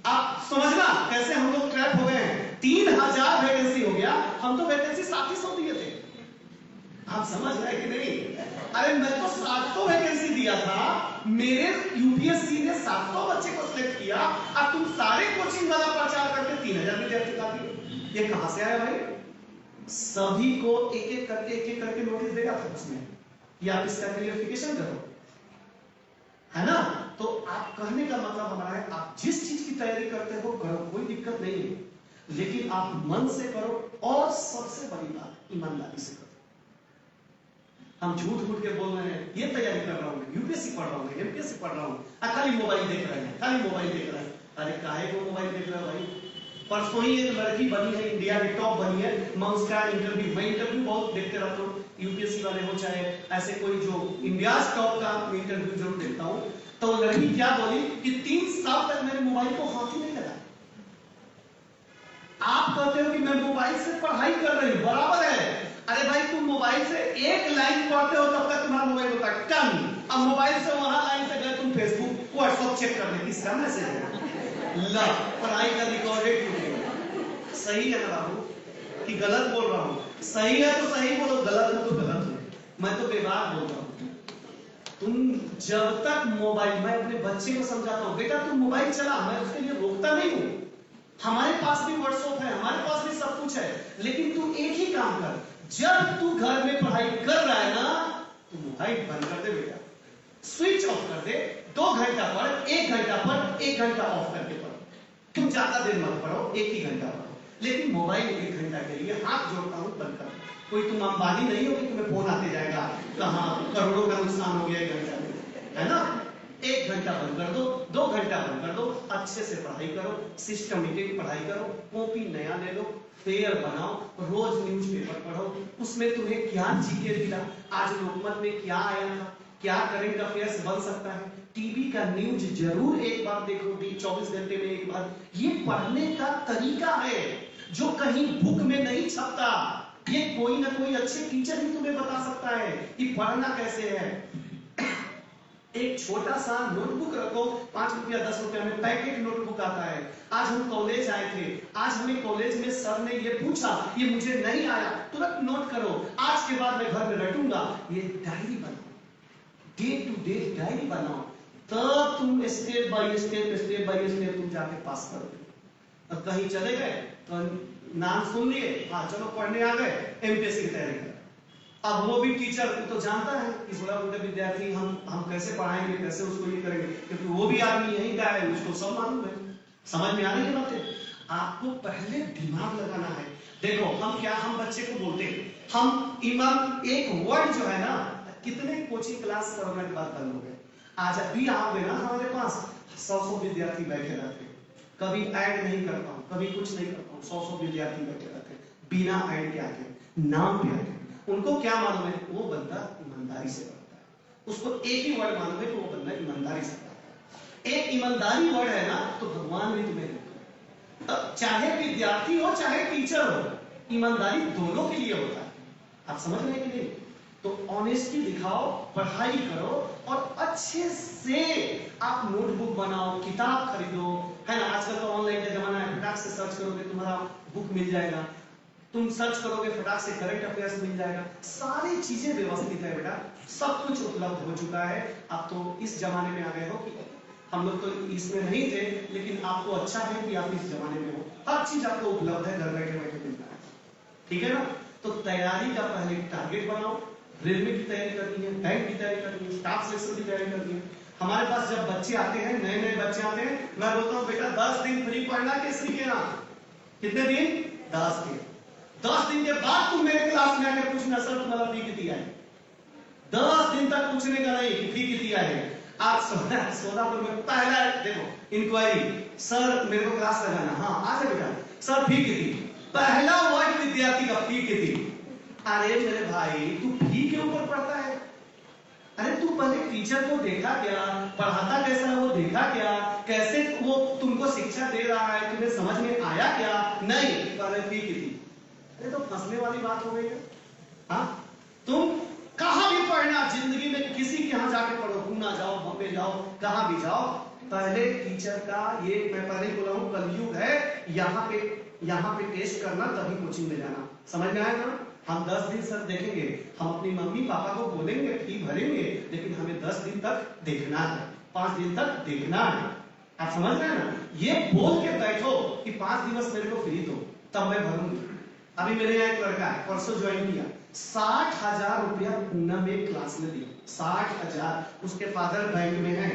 आप समझना कैसे हम लोग ट्रैप हो गए हैं। 3000 वैकेंसी हो गया, हम तो वैकेंसी 700 दिए थे। आप समझ रहे कि नहीं? अरे मैं तो 700 वैकेंसी दिया था, मेरे यूपीएससी ने 700 बच्चे को सिलेक्ट किया, अब तुम सारे कोचिंग वाला प्रचार करके 3000 विद्यार्थी ला दिए। ये कहां से आया भाई? सभी को एक एक करके नोटिस देगा था उसमें, या आप इसका क्लियरिफिकेशन करो, है ना? तो आप कहने का मतलब हमारा है, आप जिस चीज की तैयारी करते हो करो, कोई दिक्कत नहीं है, लेकिन आप मन से करो और सबसे बड़ी बात ईमानदारी से करो। हम झूठ मूठ के बोल रहे हैं, ये तैयारी कर रहा हूँ, यूपीएससी पढ़ रहा हूँ, एमपीएससी पढ़ रहा हूँ, खाली मोबाइल देख रहे हैं, खाली मोबाइल देख रहे हैं। अरे काहे को मोबाइल देख रहे हो भाई? परसों ही एक लड़की बनी है, इंडिया की टॉप बनी है, मैं उसका इंटरव्यू बहुत देखते रहता हूँ, यूपीएससी वाले हो चाहे ऐसे कोई जो इंडिया टॉप का इंटरव्यू जरूर देखता हूँ। तो लड़की क्या बोली कि 3 साल तक मेरे मोबाइल को हाथ ही नहीं लगा। आप कहते हो कि मैं मोबाइल से पढ़ाई कर रही हूं, बराबर है। अरे भाई तुम मोबाइल से एक लाइन पढ़ते हो तब तक तुम्हारा मोबाइल होता है टन, अब मोबाइल से वहां लाइन से गए तुम फेसबुक व्हाट्सएप चेक करने, किसका मैसेज है? ला पढ़ाई का रिकॉर्डेड टूटेगा। सही है ना बाबू कि गलत बोल रहा हूं? सही है तो सही बोलो, गलत है तो गलत हो। मैं तो बेबाक बोल रहा हूं। तुम जब तक मोबाइल, मैं अपने बच्चे को समझाता हूं, बेटा तुम मोबाइल चला, मैं उसके लिए रोकता नहीं हूं, हमारे पास भी व्हाट्सएप है, हमारे पास भी सब कुछ है, लेकिन तू एक ही काम कर, जब तू घर में पढ़ाई कर रहा है ना, तू मोबाइल बंद कर दे बेटा, स्विच ऑफ कर दे, 2 घंटा पढ़, 1 घंटा पढ़, 1 घंटा ऑफ करके पढ़। तुम ज्यादा देर मत पढ़ो, 1 ही घंटा पढ़ो, लेकिन मोबाइल 1 घंटा के लिए हाथ जोड़ता हूं बंद कर। कोई तुम अंबानी नहीं हो कि तुम्हें फोन आते जाएगा, कहां करोड़ों का नुकसान हो गया 1 घंटा में, है ना? 1 घंटा बंद कर दो, 2 घंटा बंद कर दो, अच्छे से पढ़ाई करो, सिस्टमेटिक पढ़ाई करो, कॉपी नया ले लो, फेयर बनाओ, रोज न्यूज़पेपर पढ़ो, उसमें तुम्हें क्या जीके मिला, आज लोकमत में क्या आया था, क्या करंट अफेयर्स बन सकता है, टीवी का न्यूज जरूर एक बार देखो, 24 घंटे में एक बार। ये पढ़ने का तरीका है जो कहीं बुक में नहीं छपता, ये कोई ना कोई अच्छे टीचर ही तुम्हें बता सकता है कि पढ़ना कैसे है। एक छोटा सा नोटबुक रखो, 5 रुपया 10 रुपया में पैकेट नोटबुक आता है। आज हम कॉलेज आए थे, आज हमें कॉलेज में सर ने ये पूछा, ये मुझे नहीं आया, तुरंत नोट करो, आज के बाद मैं घर में रटूंगा। ये डायरी बनाओ, डे टू डे डायरी बनाओ, तब तुम स्टेप बाय स्टेप तुम जाके पास करोगे। और कहीं चले गए तो नाम सुन लिए, हाँ चलो पढ़ने आ गए, एमपीएससी की तैयारी कर। अब वो भी टीचर तो जानता है कि थोड़ा मोटे विद्यार्थी हम कैसे पढ़ाएंगे, कैसे उसको ये करेंगे, क्योंकि वो भी आदमी यही का है, उसको सब मालूम है। समझ में आ रही है बातें? आपको पहले दिमाग लगाना है। देखो हम बच्चे को बोलते हैं, हम ईमान, एक वर्ड जो है ना, कितने कोचिंग क्लास कोरोना के बाद बंद हो गए। आज अभी आओगे ना हमारे पास 100 विद्यार्थी बैठे रहते हैं, कभी ऐड नहीं करता हूँ, कभी कुछ नहीं करता हूँ, 100 विद्यार्थी बैठे रहते हैं बिना ऐड के आके, नाम पे आके। उनको क्या मालूम है? वो बंदा ईमानदारी से करता है, उसको एक ही वर्ड मालूम है कि वो बंदा ईमानदारी से करता है। एक ईमानदारी वर्ड है ना, तो भगवान भी तुम्हें देते हैं। चाहे विद्यार्थी हो चाहे टीचर हो, ईमानदारी दोनों के लिए होता है। आप समझ रहे हैं कि नहीं? तो ऑनेस्टी दिखाओ, पढ़ाई करो, और अच्छे से आप नोटबुक बनाओ, किताब खरीदो, है ना? आजकल तो ऑनलाइन का जमाना है, फटाक से सर्च करोगे तुम्हारा बुक मिल जाएगा, तुम सर्च करोगे फटाक से करंट अफेयर्स मिल जाएगा, सारी चीजें व्यवस्थित है बेटा, सब कुछ उपलब्ध हो चुका है। आप तो इस जमाने में आ गए हो कि हम लोग तो इसमें नहीं थे, लेकिन आपको अच्छा है कि आप इस जमाने में हो, हर चीज आपको उपलब्ध है, घर बैठे बैठे मिलता है, ठीक है ना? तो तैयारी का पहले टारगेट बनाओ, रेलवे की तैयारी करनी है, बैंक की तैयारी करनी है, स्टाफ सिलेक्शन की तैयारी करनी है। हमारे पास जब बच्चे आते हैं, नए बच्चे आते हैं, मैं बोलता हूँ बेटा 10 दिन फ्री पढ़ना, केसरी के ना, कितने दिन? 10 दिन। 10 दिन के बाद तुम मेरे क्लास में आकर पूछना, सर तुम्हारा फी कितनी है? 10 दिन तक पूछने का नहीं कि फी कितनी है। आज सोनापुर में पहला देखो इंक्वायरी, सर मेरे को क्लास लगाना, हाँ आ जाए बेटा, सर फी कितनी? पहला वर्ड विद्यार्थी का, फी कितनी? अरे मेरे भाई तू फी के ऊपर पढ़ता है? अरे तू पहले टीचर को देखा क्या, पढ़ाता कैसा है वो देखा क्या, कैसे वो तुमको शिक्षा दे रहा है, तुम्हें समझ में आया क्या? नहीं, पहले फी कितनी? अरे तो फंसने वाली बात हो गई है। हाँ तुम कहां भी पढ़ना, जिंदगी जिंदगी में किसी के यहाँ जाके पढ़ो, पूना जाओ, बॉम्बे जाओ, कहाँ भी जाओ, पहले टीचर का ये मैं पहले ही बोला हूँ, कलयुग है, यहाँ पे टेस्ट करना तभी कोचिंग में जाना। समझ में आया ना? हम 10 दिन सर देखेंगे, हम अपनी मम्मी पापा को बोलेंगे फी भरेंगे, लेकिन हमें 10 दिन तक देखना है, 5 दिन तक देखना है। आप समझ रहे हैं ना? ये बोल के बैठो कि 5 दिवस मेरे को फ्री दो, तब मैं भरूंगी। अभी मेरे यहाँ एक लड़का है, परसों ज्वाइन किया, 60,000 रुपया पूना में क्लास में दिया, 60,000। उसके फादर बैंक में है,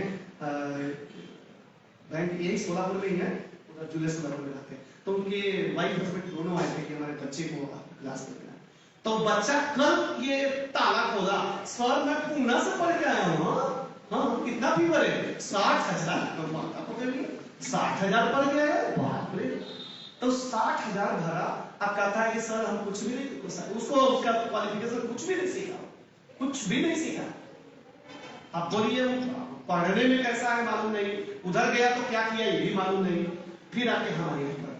बैंक यही सोलापुर में ही है, उधर जुलियस नगर में रहते हैं। तो उनके वाइफ हस्बैंड दोनों आए थे कि हमारे बच्चे को क्लास में देना। तो बच्चा कल ये ताला खोला, सर मैं पूना से पढ़ के आया हूँ। हाँ, कितना फी भरे? 60,000। माता पकड़ लिया, 60,000 पढ़ के आया, बाप रे। तो 60,000 भरा। अब कहता है कि सर हम कुछ भी नहीं, उसको उसका क्वालिफिकेशन कुछ भी नहीं सीखा, कुछ भी नहीं सीखा। आप बोलिए पढ़ने में कैसा है मालूम नहीं, उधर गया तो क्या किया ये भी मालूम नहीं, फिर आके हमारे यहाँ पर।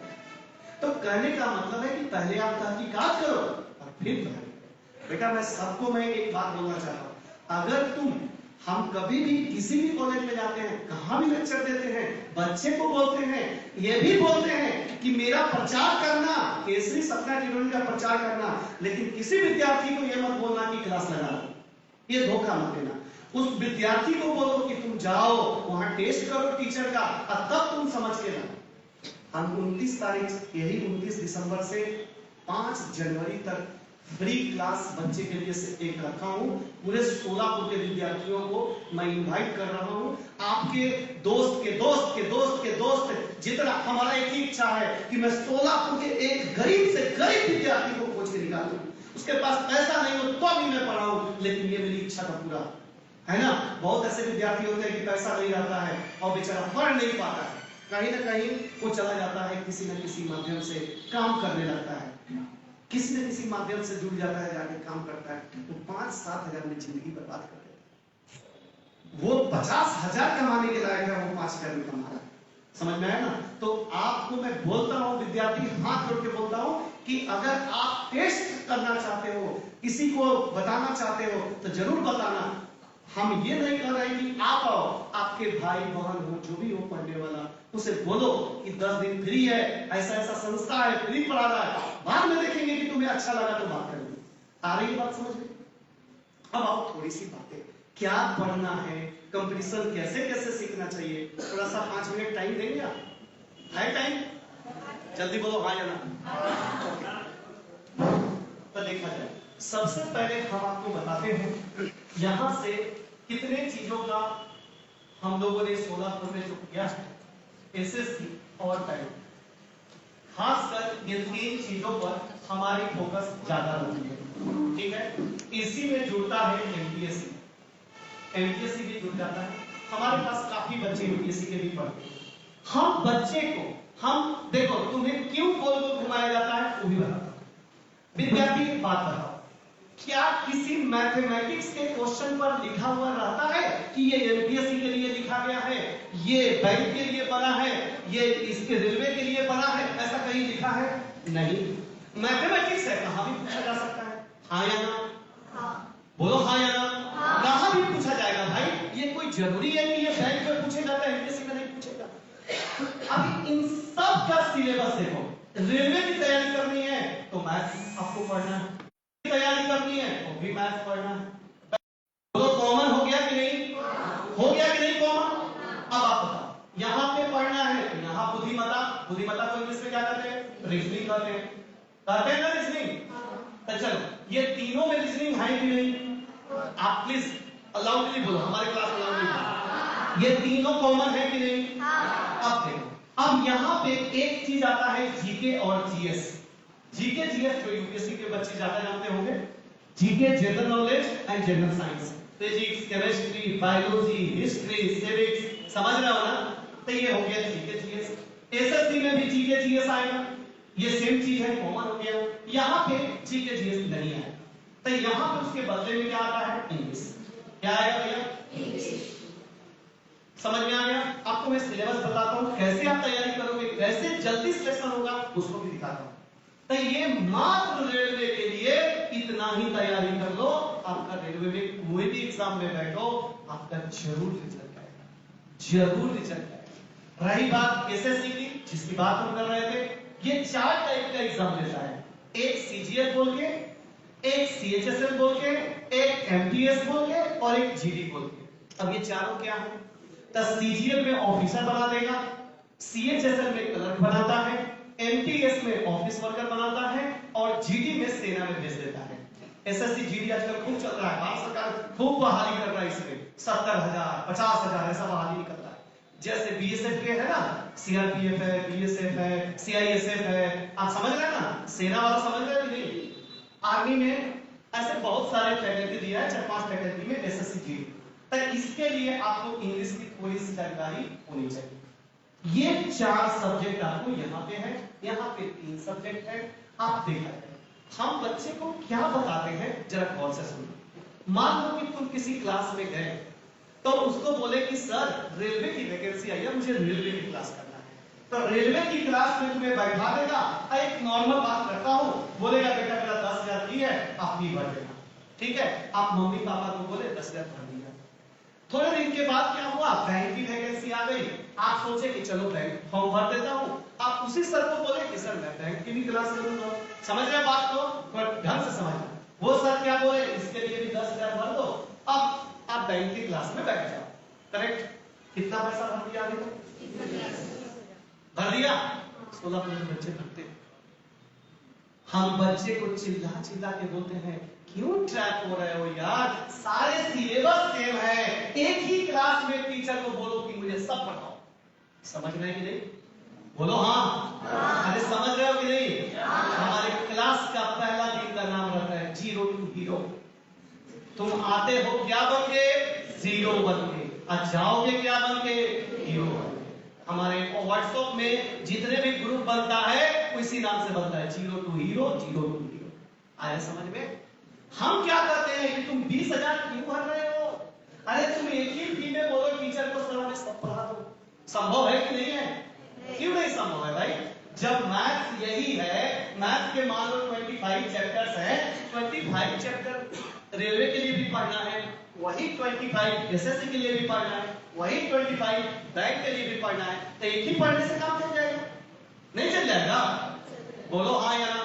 तो कहने का मतलब है कि पहले आप तहकीकात करो और फिर पढ़ो। बेटा मैं सबको मैं एक बात बोलना चाहता हूँ, अगर हम कभी भी किसी भी कॉलेज में जाते हैं, कहाँ भी लेक्चर देते हैं, बच्चे को बोलते हैं, ये भी बोलते हैं कि मेरा प्रचार करना, केसरी सपना टिरोली का प्रचार करना, लेकिन किसी विद्यार्थी को यह मत बोलना कि क्लास लगा दो, ये धोखा मत देना। उस विद्यार्थी को बोलो कि तुम जाओ वहां टेस्ट करो टीचर का, और तब तुम समझ के लाओ। हम 29 तारीख, यही 29 दिसंबर से 5 जनवरी तक फ्री क्लास बच्चे के लिए से एक रखा हूं। पूरे सोलापुर के विद्यार्थियों को मैं इनवाइट कर रहा हूं। आपके दोस्त के दोस्त के दोस्त के दोस्त, जितना हमारा एक ही इच्छा है कि मैं सोलापुर के एक गरीब से गरीब विद्यार्थी को खोज के निकालूं। उसके पास पैसा नहीं हो तो भी मैं पढ़ाऊं, लेकिन ये मेरी इच्छा का पूरा है ना। बहुत ऐसे विद्यार्थी होते हैं कि पैसा नहीं रहता है और बेचारा पढ़ नहीं पाता है, कहीं ना कहीं वो चला जाता है, किसी न किसी माध्यम से काम करने लगता है, किसी न किसी माध्यम से जुड़ जाता है, जाके काम करता है, तो 5-7 हजार में जिंदगी बर्बाद कर देता है। वो 50,000 कमाने के लायक है, वो 5 हजार में कमा रहा है। समझ में आया ना? तो आपको मैं बोलता हूँ, विद्यार्थी हाथ जोड़ के बोलता हूँ कि अगर आप टेस्ट करना चाहते हो, किसी को बताना चाहते हो, तो जरूर बताना। हम ये नहीं कह रहे कि आप आओ, आपके भाई बहन हो, जो भी हो पढ़ने वाला, उसे बोलो कि 10 दिन फ्री है, ऐसा ऐसा संस्था है, फ्री पढ़ा रहा है, बाद में देखेंगे कि तुम्हें अच्छा लगा तो बात करेंगे। आ रही बात समझ में? अब आओ थोड़ी सी बातें, क्या पढ़ना है, कंपटीशन कैसे कैसे सीखना चाहिए, थोड़ा सा 5 मिनट टाइम देंगे आप? है टाइम? जल्दी बोलो हाँ या ना। तो देखा जाए, सबसे पहले हम आपको बताते हैं यहां से कितने चीजों का हम लोगों ने सोलापुर में जो किया है, एसएससी और टाइम, खासकर ये 3 चीजों पर हमारी फोकस ज्यादा होती है। ठीक है, इसी में जुड़ता है एमपीएससी, एमपीएससी भी जुड़ जाता है। हमारे पास काफी बच्चे एमपीएससी के भी पढ़ते हैं। हम बच्चे को, हम देखो तुम्हें क्यों गोल गोल घुमाया जाता है वो भी बताता हूं। विद्यार्थी की बात बताओ, क्या किसी मैथमेटिक्स के क्वेश्चन पर लिखा हुआ रहता है कि ये एमपीएससी के लिए लिखा गया है, ये बैंक के लिए बना है, ये इसके रेलवे के लिए बना है, ऐसा कहीं लिखा है? नहीं। मैथमेटिक्स है, कहां भी पूछा जा सकता है, हाँ या ना? हाँ। बोलो हाँ या ना? हाँ। कहां भी पूछा जाएगा भाई, ये कोई जरूरी है कि ये बैंक में पूछे जाता है, एमपीएससी में नहीं पूछेगा। अब इन सब का सिलेबस देखो, रेलवे की तैयारी करनी है तो मैथ्स आपको पढ़ना है, तैयारी करनी है तो भी मैथ्स पढ़ना है। तो कॉमन हो गया कि नहीं? हो गया कि नहीं कॉमन? अब आप बताओ, यहां पे पढ़ना है तो यहां बुद्धिमत्ता, बुद्धिमत्ता को इंग्लिश में क्या कहते हैं? रीजनिंग कहते हैं, कहते हैं ना रीजनिंग। तो चलो, ये तीनों में रीजनिंग है कि नहीं? आप प्लीज अलाउडली बोलो, हमारे क्लास में अलाउडली, ये तीनों कॉमन है कि नहीं? अब देखो, अब यहां पे एक चीज आता है जीके और जीएस। जीके जीएस जो यूपीएससी के बच्चे ज्यादा जानते होंगे, GK general knowledge and general science, physics, chemistry, biology, history, civics, समझ रहे हो ना? तो ये हो गया जीके जीएस। एसएससी में भी जीके जीएस आएगा, ये सेम चीज है, कॉमन हो गया। यहां पे जीके जीएस नहीं है, तो यहां पे उसके बदले में क्या आता है? इंग्लिश। क्या आएगा भैया? इंग्लिश। समझ में आ गया? आपको मैं सिलेबस बताता हूं, कैसे आप तैयारी करोगे, कैसे जल्दी सिलेक्शन होगा उसको भी दिखाता हूं। तो ये मात्र रेलवे के लिए इतना ही तैयारी कर लो, आपका रेलवे में कोई भी एग्जाम में बैठो, आपका जरूर रिजल्ट आएगा, जरूर रिजल्ट आएगा। रही बात एसएससी की, जिसकी बात हम कर रहे थे, ये 4 टाइप का एग्जाम लेता है, एक सीजीएल बोल के, एक सीएचएसएल बोल के, एक एमटीएस बोल के और एक जीडी बोल के। अब ये चारों क्या है? तो सीजीएल में ऑफिसर बना देगा, सीएचएसएल में क्लर्क बनाता है, एमटीएस में ऑफिस वर्कर बनाता है और जीडी में सेना में भेज देता है। एसएससी जीडी आजकल खूब चल रहा है, भारत सरकार खूब बहाली कर रहा है, इसमें 70,000 50,000 ऐसा बहाली निकल रहा है। जैसे बीएसएफ के है ना, सीआरपीएफ है, बीएसएफ है, सीआईएसएफ है, आप समझ रहे हैं ना, सेना वाला समझ रहे हैं नहीं? आर्मी में ऐसे बहुत सारे फैकल्टी दिया है, 4-5 फैकल्टी में एसएससी जीडी। तो इसके लिए आपको इंग्लिश की थोड़ी सी जानकारी होनी चाहिए। ये 4 सब्जेक्ट आपको यहाँ पे है, यहाँ पे 3 सब्जेक्ट है। आप देखा है हम बच्चे को क्या बताते हैं, जरा गौर से सुनो। मान लो कि तुम किसी क्लास में गए तो उसको बोले कि सर रेलवे की वैकेंसी आई है, मुझे रेलवे की क्लास करना है, तो रेलवे की क्लास में तुम्हें बैठा देगा, एक नॉर्मल बात करता हूं, बोलेगा बेटा मेरा 10,000 फी है, आप फी भर देना, ठीक है। आप मम्मी पापा को बोले 10,000 भर दिया। थोड़े दिन के बाद क्या हुआ, बैंक की वैकेंसी आ गई, आप सोचे कि चलो बैंक फॉर्म भर देता हूं, आप उसी सर को बोले कि सर मैं बैंक की भी क्लास करूंगा। समझ रहे बात को, ढंग से समझना। वो सर क्या बोले, इसके लिए भी 10,000 भर दो, अब आप बैंक की क्लास में बैठ जाओ, करेक्ट। कितना पैसा भर दिया अभी तक? भर दिया 16 बच्चे भरते। हम बच्चे को चिल्ला चिल्ला के बोलते हैं क्यों ट्रैक हो रहे हो यार, सारे सिलेबस सेम है, एक ही क्लास में टीचर को बोलो कि मुझे सब पढ़ाओ। समझ रहे हैं कि नहीं? बोलो हाँ। अरे समझ रहे हो कि नहीं? हमारे क्लास का पहला दिन का नाम रहता है 0 to Hero। तुम आते हो क्या बन के? 0 बन के, और जाओगे क्या बन के? हीरो बन के। हमारे व्हाट्सएप में जितने भी ग्रुप बनता है उसी नाम से बनता है, 0 to Hero, 0 to Hero। आया समझ में? हम क्या करते हैं कि तुम 20,000 क्यों भर रहे हो? अरे तुम एक ही फी में बोलो टीचर को सर हमें सब पढ़ा दो। संभव है कि नहीं है? क्यों नहीं संभव है भाई? जब मैथ्स यही है, मैथ्स के मान लो 25 चैप्टर्स हैं, 25 चैप्टर रेलवे के लिए भी पढ़ना है, वही 25 एसएससी के लिए भी पढ़ना है, वही 25 बैंक के लिए भी पढ़ना है, तो एक ही पढ़ने से काम चल जाएगा? नहीं चल जाएगा? बोलो हाँ या ना?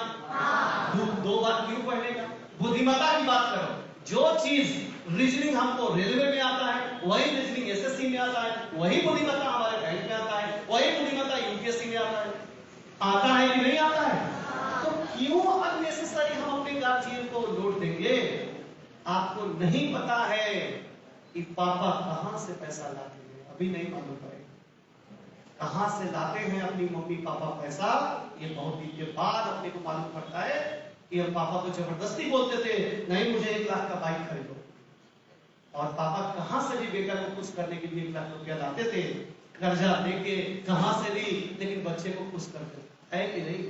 दो बार क्यों पढ़ने का? बुद्धिमत्ता की बात करो। जो चीज रीजनिंग हमको रेलवे में आता है, वही रीजनिंग एसएससी में आता है, वही बुद्धिमत्ता हमारे बैंक में आता है, वही बुद्धिमत्ता यूपीएससी में आता है। आता है कि नहीं आता है? तो क्यों अननेसेसरी हम अपने गार्जियन को लोड देंगे? आपको नहीं पता है कि पापा कहां से पैसा लाते हैं, अभी नहीं मालूम पड़ेगा कहां से लाते हैं अपनी मम्मी पापा पैसा। ये बहुत दिन के बाद अपने को मालूम पड़ता है कि हम पापा को जबरदस्ती बोलते थे नहीं मुझे 1 लाख का बाइक खरीदो, और पापा कहां से भी बेटा को खुश करने के लिए 1 लाख रुपया लाते थे, कर्जा लेके कहां से भी, लेकिन बच्चे को खुश करते है कि नहीं?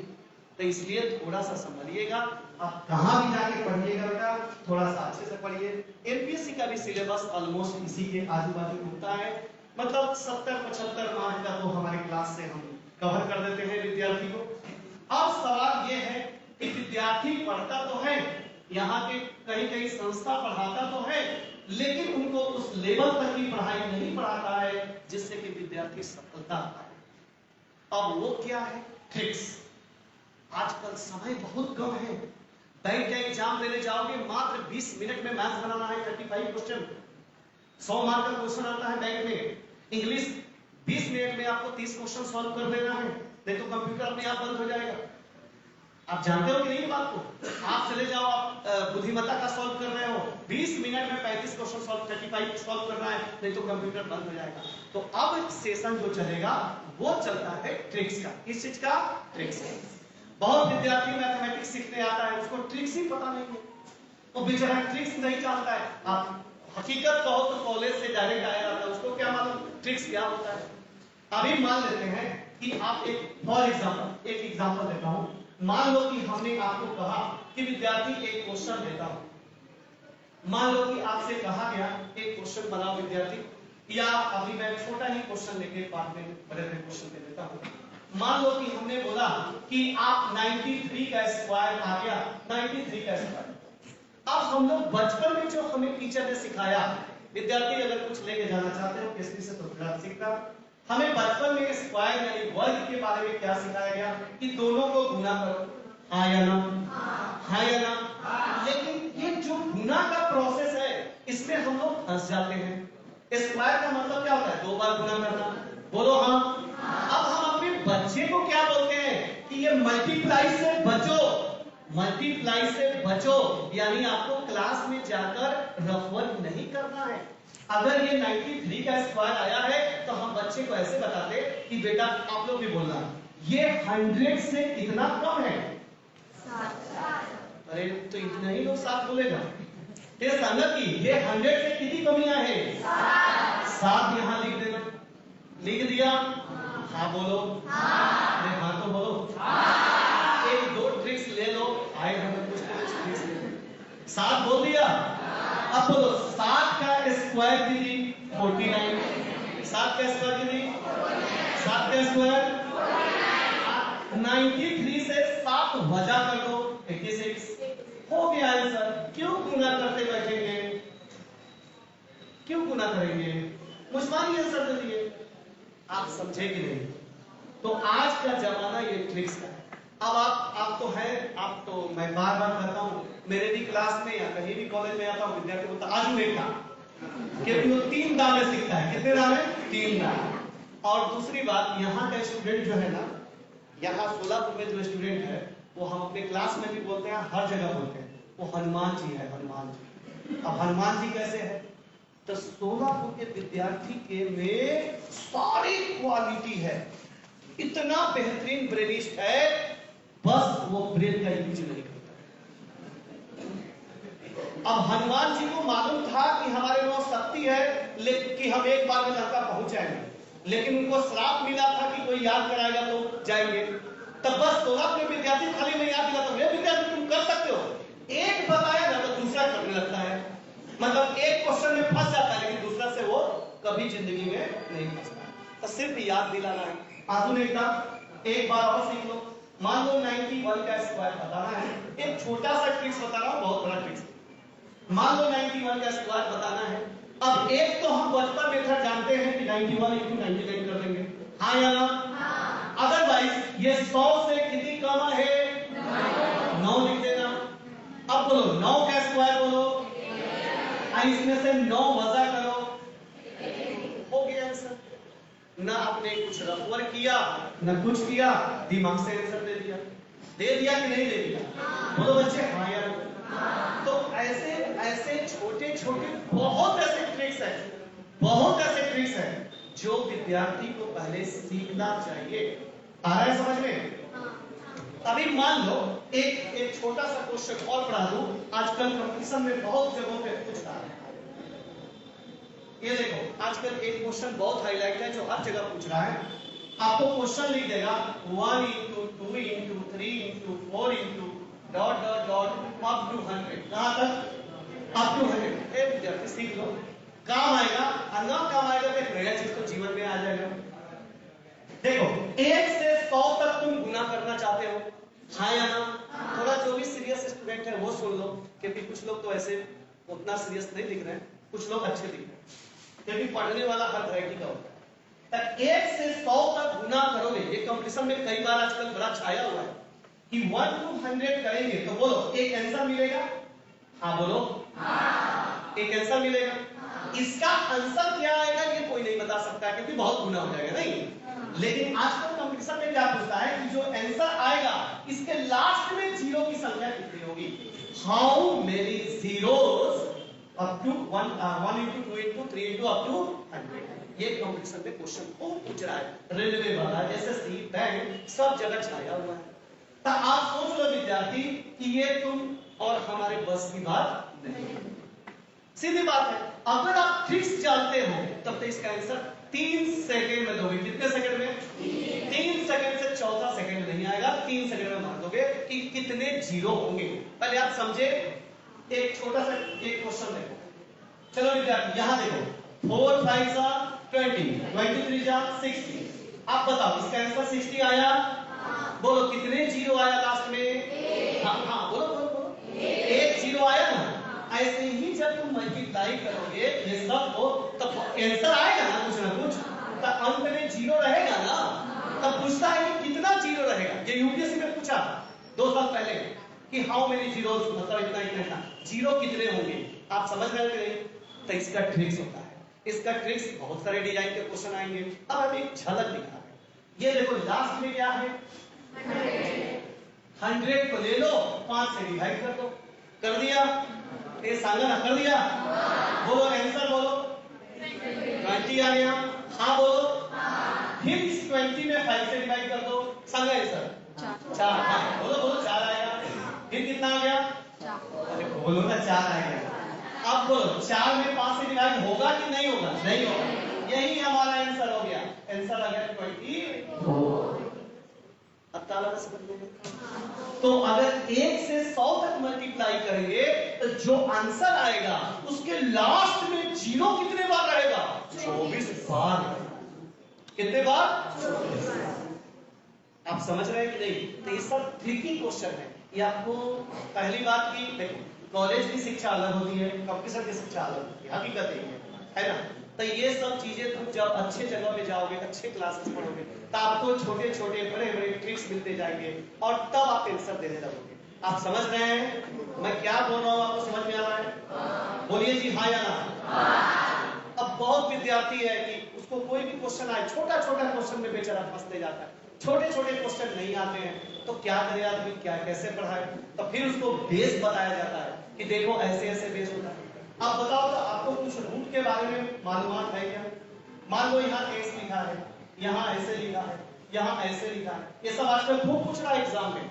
तो इसलिए थोड़ा सा संभलिएगा, आप कहां भी जाके पढ़िएगा बेटा, थोड़ा सा अच्छे से पढ़िए। एमपीएससी का भी सिलेबस ऑलमोस्ट इसी के आजू बाजू घूमता है, मतलब 70-75 मार्क का तो हमारे क्लास से हम कवर कर देते हैं विद्यार्थी को। अब सवाल ये है कि विद्यार्थी पढ़ता तो है, यहाँ के कई संस्था पढ़ाता तो है, लेकिन उनको उस लेवल तक की पढ़ाई नहीं पढ़ाता है जिससे कि विद्यार्थी सफलता पाए। अब वो क्या है? ट्रिक्स। आजकल समय बहुत कम है, बैंक का एग्जाम देने जाओगे मात्र 20 मिनट में मैथ बनाना है, 35 क्वेश्चन, 100 मार्क का क्वेश्चन आता है बैंक में। इंग्लिश 20 मिनट में आपको 30 क्वेश्चन सॉल्व कर देना है, नहीं तो कंप्यूटर अपने आप बंद हो जाएगा। आप जानते हो कि नहीं बात को? आप चले जाओ, आप बुद्धिमत्ता का सॉल्व कर रहे हो, 20 मिनट में 35 क्वेश्चन सॉल्व, 35 सॉल्व करना है, नहीं तो कंप्यूटर बंद हो जाएगा। तो अब सेशन जो चलेगा वो चलता है ट्रिक्स का। किस चीज का? ट्रिक्स। बहुत विद्यार्थी मैथमेटिक्स सीखने आता है, उसको ट्रिक्स ही पता नहीं है, वो बेचारा ट्रिक्स नहीं जानता है। आप हकीकत कहो तो कॉलेज से डायरेक्ट आया जाता है, उसको क्या मालूम ट्रिक्स क्या होता है। अभी मान लेते हैं कि आप एक फॉर एग्जाम्पल, एक एग्जाम्पल देता हूं। मान लो कि हमने आपको कहा कि विद्यार्थी एक क्वेश्चन देता हूं, मान लो कि आपसे कहा गया एक क्वेश्चन बनाओ विद्यार्थी, या अभी मैं छोटा ही क्वेश्चन लेके बाद में बड़े बड़े क्वेश्चन दे देता हूं। मान लो कि हमने बोला कि आप 93 का स्क्वायर आ गया, 93 का स्क्वायर। अब हम लोग बचपन में जो हमें टीचर ने सिखाया, विद्यार्थी अगर कुछ लेके जाना चाहते हो किसी से तो फिर सीखना, हमें बचपन में स्क्वायर यानी वर्ग के बारे में क्या सिखाया गया कि दोनों को गुना करो, हाँ या ना, हाँ या ना। लेकिन ये जो गुना का प्रोसेस है इसमें हम लोग फंस जाते हैं। स्क्वायर का मतलब क्या होता है? 2 बार गुना करना, बोलो हाँ। अब हम अपने बच्चे को क्या बोलते हैं कि ये मल्टीप्लाई से बचो, मल्टीप्लाई से बचो, यानी आपको क्लास में जाकर रफ वर्क नहीं करना है। अगर ये 93 का स्क्वायर आया है तो हम बच्चे को ऐसे बताते कि बेटा आप लोग भी बोलना, ये 100 से कितना कम है? 7। अरे तो इतना ही लोग 7 बोलेगा। ये संगत की ये 100 से कितनी कमियां हैं? 7 यहां लिख देना, लिख दिया, हाँ बोलो, हाँ, हाँ तो बोलो, एक 2 ट्रिक्स ले लो, आए हमें कुछ ट्रिक्स ले लो। 7 बोल दिया, अब बोलो 7 का स्क्वायर दीदी 49, 7 का स्क्वायर दीदी 7 का स्क्वायर 93 से 7 वजा कर दो 86, हो गया आंसर। क्यों गुना करते बैठेंगे, क्यों गुना करेंगे? मुझमानी आंसर दे दिए, आप समझे कि नहीं? तो आज का जमाना ये ट्रिक्स का है। अब आप तो है, आप तो मैं बार बार कहता हूँ, मेरे भी क्लास में या कहीं भी कॉलेज में आता हूँ, विद्यार्थी बोलता आजू एक काम, क्योंकि वो 3 दाने सीखता है। कितने दाने? 3 दाने। और दूसरी बात, यहाँ का स्टूडेंट जो है ना, यहाँ सोलापुर में जो स्टूडेंट है वो हम अपने क्लास में भी बोलते हैं, हर जगह बोलते हैं, वो हनुमान जी है, हनुमान जी। अब हनुमान जी कैसे है? तो सोलापुर के विद्यार्थी के में सारी क्वालिटी है, इतना बेहतरीन ब्रेनिस्ट है, बस वो ब्रेन का यूज नहीं करता। अब हनुमान जी को मालूम था कि हमारे में शक्ति है, लेकिन कि हम एक बार में लंका पहुंच जाएंगे, लेकिन उनको श्राप मिला था कि कोई याद कराएगा तो जाएंगे। तब बस सोलापुर के विद्यार्थी खाली मैं याद दिलाता हूं, विद्यार्थी तुम कर सकते हो, एक बताया ना तो दूसरा करने लगता है, मतलब एक क्वेश्चन में फंस जाता है लेकिन दूसरा से वो कभी जिंदगी में नहीं फंसता। तो सिर्फ याद दिलाना है। आधुनिकता एक बार और सीख लो। मान लो 91 का स्क्वायर बताना है, एक छोटा सा ट्रिक्स बता रहा हूं, बहुत बड़ा ट्रिक्स। मान लो 91 का स्क्वायर बताना है। अब एक तो हम बचपन मेथड जानते हैं कि 91 × 99 कर देंगे, हाँ या ना? अदरवाइज ये 100 से कितनी कम है? 9 लिख देना। अब बोलो 9 का स्क्वायर बोलो, इसमें से 9 वजा करो, हो गया आंसर। ना आपने कुछ रफवर किया ना कुछ किया, दिमाग से आंसर दे दिया। दे दिया कि नहीं दे दिया? बोलो बच्चे हाँ या ना? तो ऐसे ऐसे छोटे छोटे बहुत ऐसे ट्रिक्स हैं, बहुत ऐसे ट्रिक्स हैं जो विद्यार्थी को पहले सीखना चाहिए। आ रहा है समझ में? अभी मान लो एक छोटा सा क्वेश्चन और पढ़ा दूं, आजकल कंपटीशन में बहुत जगहों पे पूछता है। ये देखो आजकल एक क्वेश्चन बहुत हाईलाइट है जो हर जगह पूछ रहा है। आपको क्वेश्चन लिख देगा 1 × 2 × 3 × 4 × ... अप टू 100। कहां तक? Up to 100। ए विद्यार्थी सीख लो, काम आएगा और ना काम आएगा तो एक नया चीज तो जीवन में आ जाएगा। देखो 1 से 100 तक तुम गुना करना चाहते हो, हाँ या ना? थोड़ा जो भी सीरियस स्टूडेंट है वो सुन लो, क्योंकि कुछ लोग तो ऐसे उतना सीरियस नहीं दिख रहे हैं, कुछ लोग अच्छे दिख रहे हैं, क्योंकि पढ़ने वाला हर वैरायटी का होता है। 1 से 100 तक गुना करोगे, ये कंपटीशन में कई बार आजकल बड़ा छाया हुआ है कि 1 to 100 करेंगे तो बोलो एक आंसर मिलेगा, हाँ बोलो, हाँ। एक आंसर मिलेगा, इसका आंसर क्या आएगा ये कोई नहीं बता सकता क्योंकि बहुत गुना हो जाएगा, नहीं? लेकिन आजकल कंपटीशन में क्या पूछता है कि जो आंसर आएगा इसके लास्ट में जीरो की संख्या कितनी होगी, how many zeros up to 1 × 2 × 3 × up to 100। ये कंपटीशन में क्वेश्चन बहुत पूछ रहा है, रेलवे वाला, एसएससी, बैंक, सब जगह छाया हुआ है। तो आप सोच लो विद्यार्थी कि ये तुम और हमारे बस की बात नहीं। सीधी बात है, अगर आप ट्रिक्स जानते हो तब तो इसका आंसर 3 सेकंड में दोगे। कितने सेकंड में? 3 सेकंड से चौथा सेकंड नहीं आएगा, 3 सेकंड में मार दोगे कि कितने जीरो होंगे। पहले आप समझे, एक छोटा सा एक क्वेश्चन देखो। चलो विद्यार्थी यहां देखो, 4 × 5 = 20, 23 × 60। आप बताओ इसका आंसर 60 आया? बोलो कितने जीरो आया लास्ट में? हाँ बोलो बोलो बोलो, एक जीरो आया ना। ऐसे ही जब तुम मल्टीप्लाई करोगे ये सब को तब आंसर आएगा ना कुछ ना कुछ, तब अंत में जीरो रहेगा ना। तब पूछता है कि कितना जीरो रहेगा। ये यूपीएससी में पूछा 2 साल पहले कि हाउ मेनी जीरोस, मतलब इतना जीरो कितने होंगे। आप समझ रहे हो कि नहीं? तो इसका ट्रिक्स होता है। इसका ट्रिक्स बहुत सारे डिजाइन के क्वेश्चन आएंगे। अब हम एक झलक दिखा रहे हैं। ये देखो लास्ट में क्या है? 100 को ले लो, 5 से डिवाइड कर दो। कर दिया? ये सांगा ना, कर दिया? बोलो आंसर बोलो। 20 आ गया। हाँ बोलो। फिर इस 20 में 5 से डिवाइड कर दो। सांगा आंसर 4। हाँ बोलो बोलो 4 आएगा। फिर कितना आ गया? अरे बोलो ना 4 आ गया। अब बोलो 4 में 5 से डिवाइड होगा कि नहीं होगा? नहीं होगा। यही हमारा आंसर हो गया। आंसर आ गया 24। अब ताला समझ में? तो अगर 1 से 100 तक मल्टीप्लाई करेंगे तो जो आंसर आएगा उसके लास्ट में जीरो कितने बार रहेगा? 24 बार। कितने बार? 24 बार। आप समझ रहे हैं कि नहीं? तो ये सब ट्रिकी क्वेश्चन है। ये आपको पहली बात की देखो, कॉलेज की शिक्षा अलग होती है, कंप्यूटर की शिक्षा अलग होती है, हकीकत है ना। तो ये सब चीजें तुम जब अच्छे जगह पे जाओगे, अच्छे क्लासेस पढ़ोगे, तो आपको छोटे छोटे बड़े बड़े ट्रिक्स मिलते जाएंगे और तब आप आंसर देने लगोगे। आप समझ रहे हैं मैं क्या बोल रहा हूँ? आपको समझ में आ रहा है? बोलिए जी हाँ या ना। अब बहुत विद्यार्थी है कि उसको कोई भी क्वेश्चन आए, छोटा छोटा क्वेश्चन में बेचारा फंसते जाता है। छोटे छोटे क्वेश्चन नहीं आते हैं तो क्या करे आदमी, क्या कैसे पढ़ाए? तो फिर उसको बेस बताया जाता है कि देखो ऐसे ऐसे बेस होता है। आप बताओ तो आपको कुछ रूट के बारे में मालूमात है क्या? मान लो यहाँ एक्स लिखा है, यहाँ ऐसे लिखा है, यहाँ ऐसे लिखा है। ये सब आजकल खूब पूछ रहा है एग्जाम में।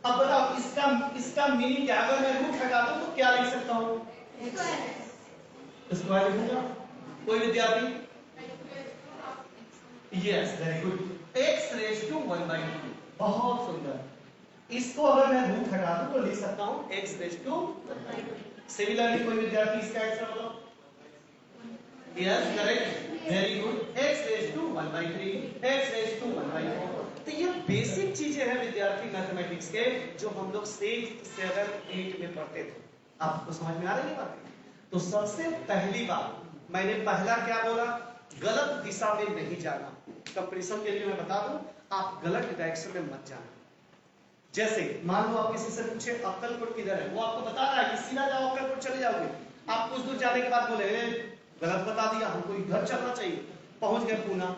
अब बताओ इसका मीनिंग क्या? अगर मैं रूट हटा दूं तो क्या लिख सकता हूँ? स्क्वायर लिखूंगा। कोई विद्यार्थी? Yes very good. x raise to 1/2। बहुत सुंदर। इसको अगर मैं रूट हटा दूं तो लिख सकता हूँ x रेज टू 1/2। सिमिलरली कोई विद्यार्थी इसका आंसर बताओ। Yes correct very good. x raise to 1/3, x raise to 1/4। तो ये बेसिक चीजें हैं विद्यार्थी मैथमेटिक्स के जो हम लोग 6, 7, 8 में पढ़ते थे। आपको समझ में आ रही है बात? तो सबसे पहली बात मैंने पहला क्या बोला? गलत दिशा में नहीं जाना। कंपटीशन के लिए मैं बता दूं, आप गलत डायरेक्शन में मत जाना। जैसे मान लो आप किसी से पूछे अक्कलकोट किधर है, वो आपको बता रहा है कि सीधा जाओ अक्कलकोट चले जाओगे। आप कुछ दूर जाने के बाद बोले गलत बता दिया, हमको इधर चलना चाहिए, पहुंच गए पूना।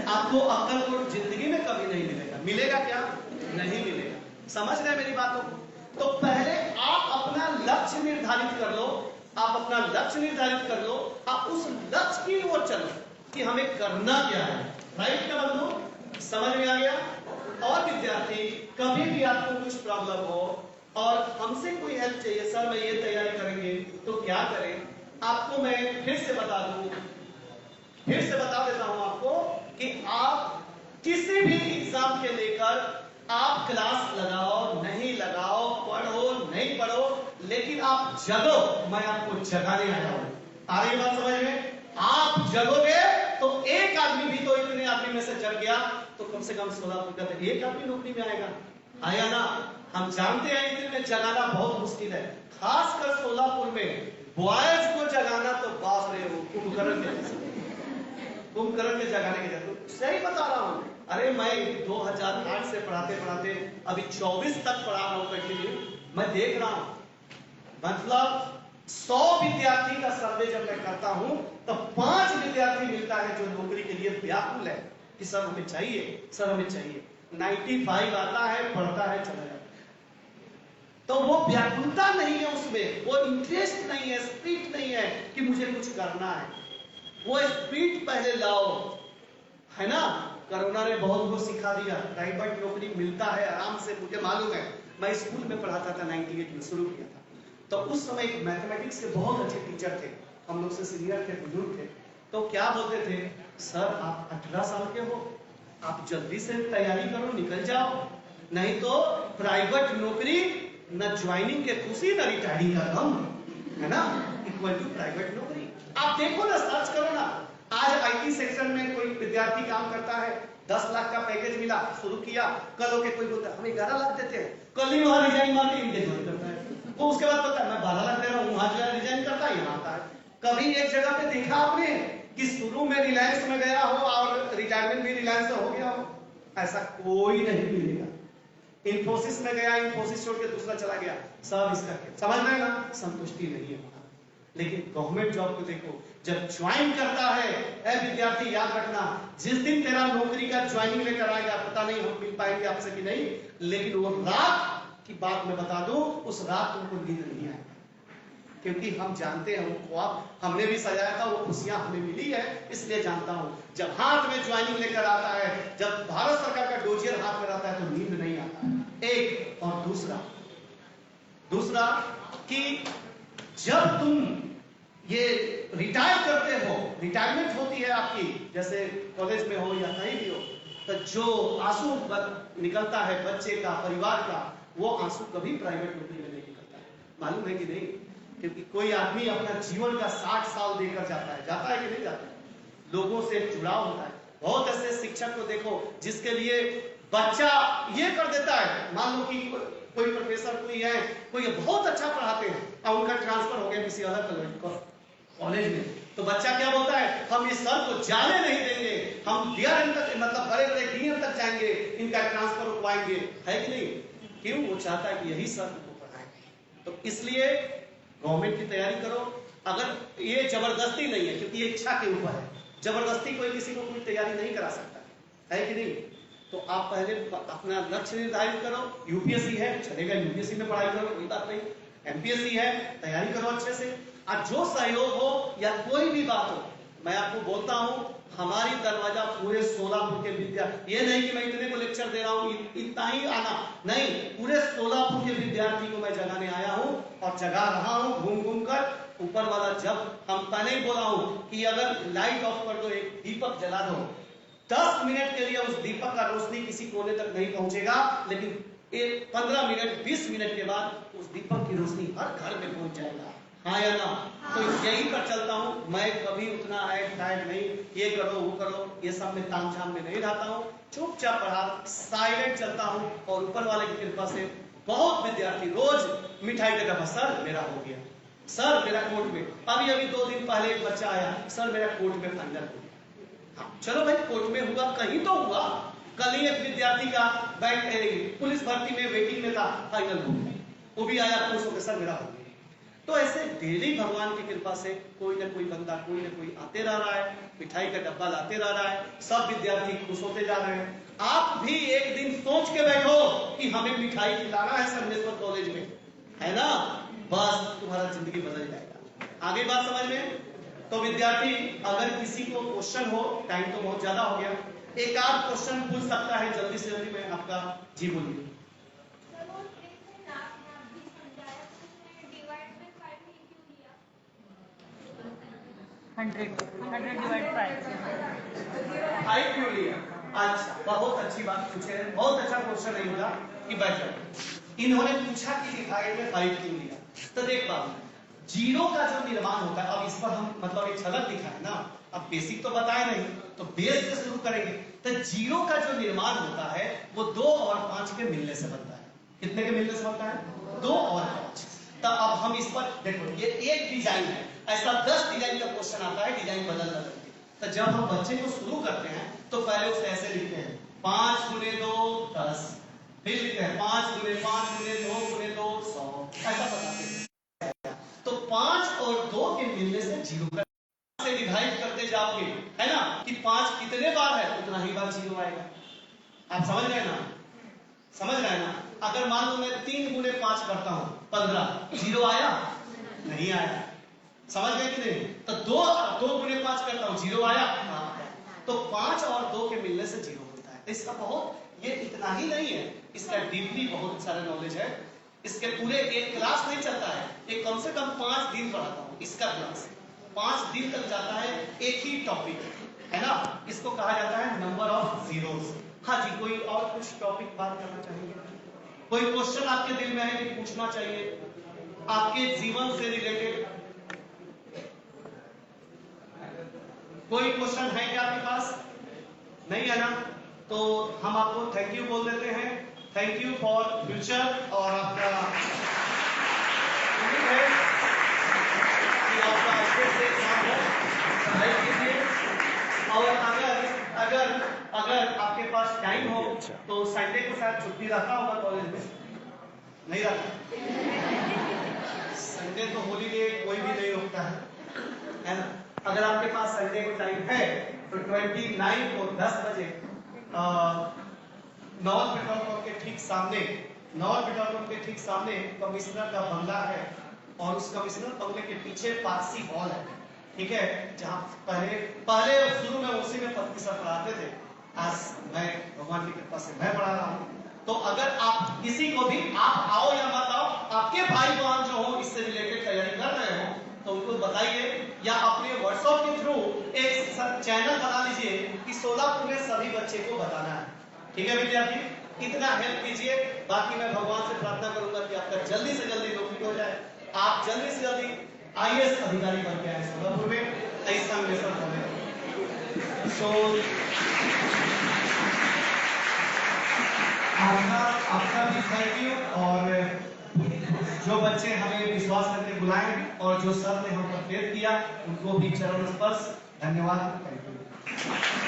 आपको अक्कलकोट जिंदगी में कभी नहीं मिलेगा। मिलेगा क्या? नहीं मिलेगा। समझ रहे मेरी बातों को? तो पहले आप अपना लक्ष्य निर्धारित कर लो। आप अपना लक्ष्य निर्धारित कर लो, आप उस लक्ष्य की ओर चलो कि हमें करना क्या है। राइट का बंधु? समझ में आ गया? और विद्यार्थी कभी भी आपको कुछ प्रॉब्लम हो और हमसे कोई हेल्प चाहिए, सर मैं ये तैयारी करेंगे, तो क्या करें? आपको मैं फिर से बता देता हूं आपको कि आप किसी भी एग्जाम के लेकर आप क्लास लगाओ नहीं लगाओ, पढ़ो नहीं पढ़ो, लेकिन आप जगो। मैं आपको जगाने आया हूं। आ रही बात समझ में? आप जगोगे तो एक आदमी भी तो इतने आदमी में से जग गया तो कम से कम 16 का तो एक आदमी नौकरी में आएगा। आया ना? हम जानते हैं इतने में जगाना बहुत मुश्किल है, खासकर सोलापुर में बॉयज को जगाना तो बाप रे कुंभकर्ण के जगाने के जैसे। सही बता रहा हूं। अरे मैं 2008 से पढ़ाते पढ़ाते अभी 24 तक पढ़ा रहा हूं कंटिन्यू। मैं देख रहा हूं मतलब 100 विद्यार्थी का सर्वे जब मैं करता हूं तो 5 विद्यार्थी मिलता है जो नौकरी के लिए व्याकुल है कि सर हमें चाहिए, सर हमें चाहिए। 95 आता है, पढ़ता है, चला जाता है। तो वो व्याकुलता नहीं है उसमें, वो इंटरेस्ट नहीं है, स्पिरिट नहीं है कि मुझे कुछ करना है। वो स्पिरिट पहले लाओ, है ना? कोरोना ने बहुत कुछ सिखा दिया। प्राइवेट नौकरी मिलता है आराम से, मुझे मालूम है। मैं स्कूल में पढ़ाता था, 98 में शुरू किया था। तो उस समय एक मैथमेटिक्स के बहुत अच्छे टीचर थे, हम लोग से सीनियर थे, बुजुर्ग थे। तो क्या बोलते थे, सर आप 18 साल के हो, आप जल्दी से तैयारी करो, निकल जाओ, नहीं तो प्राइवेट नौकरी न ज्वाइनिंग के खुशी न रिटायरिंग का गम, है ना? इक्वल टू प्राइवेट नौकरी। आप देखो ना, सर्च करो ना, आज आईटी सेक्टर में कोई विद्यार्थी काम करता है, 10 लाख का पैकेज मिला, शुरू किया, कल होके कोई बोलता है हमें 11 लाख देते हैं, कल ही वहां रिजाइन मार के इंगेजमेंट करता है। वो उसके बाद पता है मैं 12 लाख दे रहा हूँ, वहां जो है रिजाइन करता है, यहाँ आता है। कभी एक जगह पे देखा आपने कि शुरू में रिलायंस में गया हो और रिटायरमेंट भी रिलायंस से हो गया हो? ऐसा कोई नहीं मिलेगा। इंफोसिस में गया, इंफोसिस छोड़ के दूसरा चला गया, सब इसका समझ में ना संतुष्टि नहीं है। लेकिन गवर्नमेंट जॉब को देखो, जब ज्वाइन करता है, ए विद्यार्थी याद रखना, जिस दिन तेरा नौकरी का ज्वाइनिंग लेकर आएगा, पता नहीं हम मिल पाएंगे आपसे कि नहीं, लेकिन वो रात की बात मैं बता दूं, उस रात तुमको नींद नहीं आएगा, क्योंकि हम जानते हैं वो ख्वाब हमने भी सजाया था, वो खुशियां हमें मिली है, इसलिए जानता हूं। जब हाथ में ज्वाइनिंग लेकर आता है, जब भारत सरकार का डोजियर हाथ में रहता है, तो नींद नहीं आता है, एक। और दूसरा कि जब तुम ये रिटायर करते हो, रिटायरमेंट होती है आपकी, जैसे कॉलेज में हो या कहीं भी हो, तो जो आंसू निकलता है बच्चे का, परिवार का, वो आंसू कभी प्राइवेट नौकरी में नहीं निकलता है। मालूम है कि नहीं? क्योंकि कोई आदमी अपना जीवन का 60 साल देकर जाता है कि नहीं जाता है? लोगों से जुड़ाव होता है। बहुत ऐसे शिक्षक को देखो जिसके लिए बच्चा ये कर देता है, मान लो कि कोई प्रोफेसर कोई है, कोई बहुत अच्छा पढ़ाते हैं और उनका ट्रांसफर हो गया किसी अलग कॉलेज में, तो बच्चा क्या बोलता है, हम इस सर को जाने नहीं देंगे, हम डीआरएम तक, मतलब बड़े बड़े डीएम तक जाएंगे, इनका ट्रांसफर रुकवाएंगे, है कि नहीं? क्यों? वो चाहता है कि यही सर को पढ़ाए। तो इसलिए गवर्नमेंट की तैयारी करो। अगर ये जबरदस्ती नहीं है, क्योंकि ये इच्छा के ऊपर है, जबरदस्ती कोई किसी को कोई तैयारी नहीं करा सकता, है कि नहीं? तो आप पहले अपना लक्ष्य निर्धारित करो। यूपीएससी है, चलेगा, यूपीएससी में पढ़ाई करो, कोई बात नहीं। एमपीएससी है, तैयारी करो अच्छे से। और जो सहयोग हो या कोई भी बात हो, मैं आपको बोलता हूं, हमारी दरवाजा पूरे सोलापुर के ये नहीं कि मैं इतने को लेक्चर दे रहा हूं, इतना ही आना नहीं, पूरे सोलापुर के विद्यार्थी को मैं जगाने आया हूं और जगा रहा हूं घूम घूम कर। ऊपर वाला जब हम पहले ही बोला हूं कि अगर लाइट ऑफ कर दो, एक दीपक जला दो, 10 मिनट के लिए उस दीपक का रोशनी किसी कोने तक नहीं पहुंचेगा, लेकिन 15 मिनट 20 मिनट के बाद उस दीपक की रोशनी हर घर में पहुंच जाएगा। हाँ या ना? तो यही पर चलता हूं मैं, कभी उतना टाइम नहीं ये करो वो करो, ये सब में तामझाम में नहीं रहता हूं, चुपचाप पढ़ा, साइलेंट चलता हूं। और ऊपर वाले की कृपा से बहुत विद्यार्थी रोज मिठाई का डब्बा, सर मेरा हो गया, सर मेरा कोर्ट में, अभी 2 दिन पहले एक बच्चा आया, सर मेरा कोर्ट में फाइनल हो गया। हाँ, चलो भाई, कोर्ट में हुआ, कहीं तो हुआ। कल ही एक विद्यार्थी का पुलिस भर्ती में वेटिंग में था, फाइनल हो गया, वो भी आया खुश होकर, सर मेरा हो गया। तो ऐसे डेली भगवान की कृपा से कोई ना कोई बंदा, कोई ना कोई आते रह रहा है, मिठाई का डब्बा लाते रह रहा है, सब विद्यार्थी खुश होते जा रहे हैं। आप भी एक दिन सोच के बैठो कि हमें मिठाई खिलाना है संगमेश्वर कॉलेज में, है ना? बस तुम्हारा जिंदगी बदल जाएगा। आगे बात समझ में? तो विद्यार्थी, अगर किसी को क्वेश्चन हो, टाइम तो बहुत ज्यादा हो गया, एक आध क्वेश्चन पूछ सकता है जल्दी से जल्दी में आपका। जी बोलिए। 100 डिवाइड 5 क्यों लिया? अच्छा, बहुत अच्छी बात पूछे हैं, बहुत अच्छा क्वेश्चन है इनका कि बैठ जाओ। इन्होंने पूछा कि डिवाइड में 5 क्यों लिया? तो देख बात, जीरो का जो निर्माण होता है, अब इस पर हम मतलब एक झलक दिखाए ना, अब बेसिक तो बताए नहीं, तो बेस से शुरू करेंगे। तो जीरो का जो निर्माण होता है वो 2 और 5 के मिलने से बनता है। कितने के मिलने से बनता है? 2 और 5। तो अब हम इस पर देखो, ये एक डिजाइन है, ऐसा 10 डिजाइन का क्वेश्चन आता है, डिजाइन बदल बदल के। तो जब हम बच्चे को शुरू करते हैं तो पहले उसे ऐसे लिखते हैं, 5 गुने 2 10, फिर लिखते हैं 5 गुने 5 गुने 2 गुने 2 100, ऐसा बताते हैं। तो 5 और 2 के मिलने से जीरो का से डिवाइड करते जाओगे, है ना, कि 5 कितने बार है उतना ही बार जीरो आएगा। आप समझ रहे हैं ना? समझ रहे हैं ना? अगर मान लो मैं 3 गुने 5 करता हूं 15, जीरो आया? नहीं आया। समझ गए कि नहीं? तो 2 गुने 5 करता हूं, जीरो आया? तो 5 और 2 के मिलने से जीरो होता है। इसका बहुत, ये इतना ही नहीं है, इसका डीपली बहुत सारा नॉलेज है। इसके पूरे एक क्लास नहीं चलता है, एक कम से कम 5 दिन पढ़ाता हूं। इसका क्लास 5 दिन तक जाता है, एक ही टॉपिक, है ना? इसको कहा जाता है नंबर ऑफ जीरोस। हाँ जी, कोई और कुछ टॉपिक बात करना चाहेंगे? कोई क्वेश्चन आपके दिल में है कि पूछना चाहिए आपके जीवन से रिलेटेड? कोई क्वेश्चन है क्या आपके पास? नहीं है ना? तो हम आपको थैंक यू बोल देते हैं। Thank you for future. और आपका उम्मीद है कि आपका अच्छे से एग्जाम हो, पढ़ाई कीजिए। और अगर आपके पास टाइम हो तो संडे को शायद छुट्टी रखा होगा कॉलेज में, नहीं रखा? संडे तो हॉलीडे कोई भी नहीं रोकता है ना? अगर आपके पास संडे को टाइम है तो 29 को 10 बजे नॉर्थ पेट्रोल पंप के ठीक सामने कमिश्नर का बंगला है, और उस कमिश्नर बंगले के पीछे पारसी हॉल है, ठीक है? जहां पहले शुरू में उसी में पत्नी सर पढ़ाते थे, आज मैं भगवान की कृपा से मैं पढ़ा रहा हूं। तो अगर आप किसी को भी, आप आओ या मत आओ, आपके भाई बहन जो हो इससे रिलेटेड तैयारी कर रहे हो तो उनको बताइए, या अपने व्हाट्सएप के थ्रू एक चैनल बना लीजिए कि सोलापुर में सभी बच्चे को बताना है, ठीक है विद्यार्थी? इतना हेल्प कीजिए। बाकी मैं भगवान से प्रार्थना करूंगा कि आपका जल्दी से जल्दी नौकरी हो जाए, आप जल्दी से जल्दी IAS अधिकारी बन के आए सोलापुर में, ऐसा मेरा समय। आपका भी थैंक यू। और जो बच्चे हमें विश्वास करके बुलाए और जो सर ने हम पर फेथ किया, उनको भी चरण स्पर्श धन्यवाद। Thank you.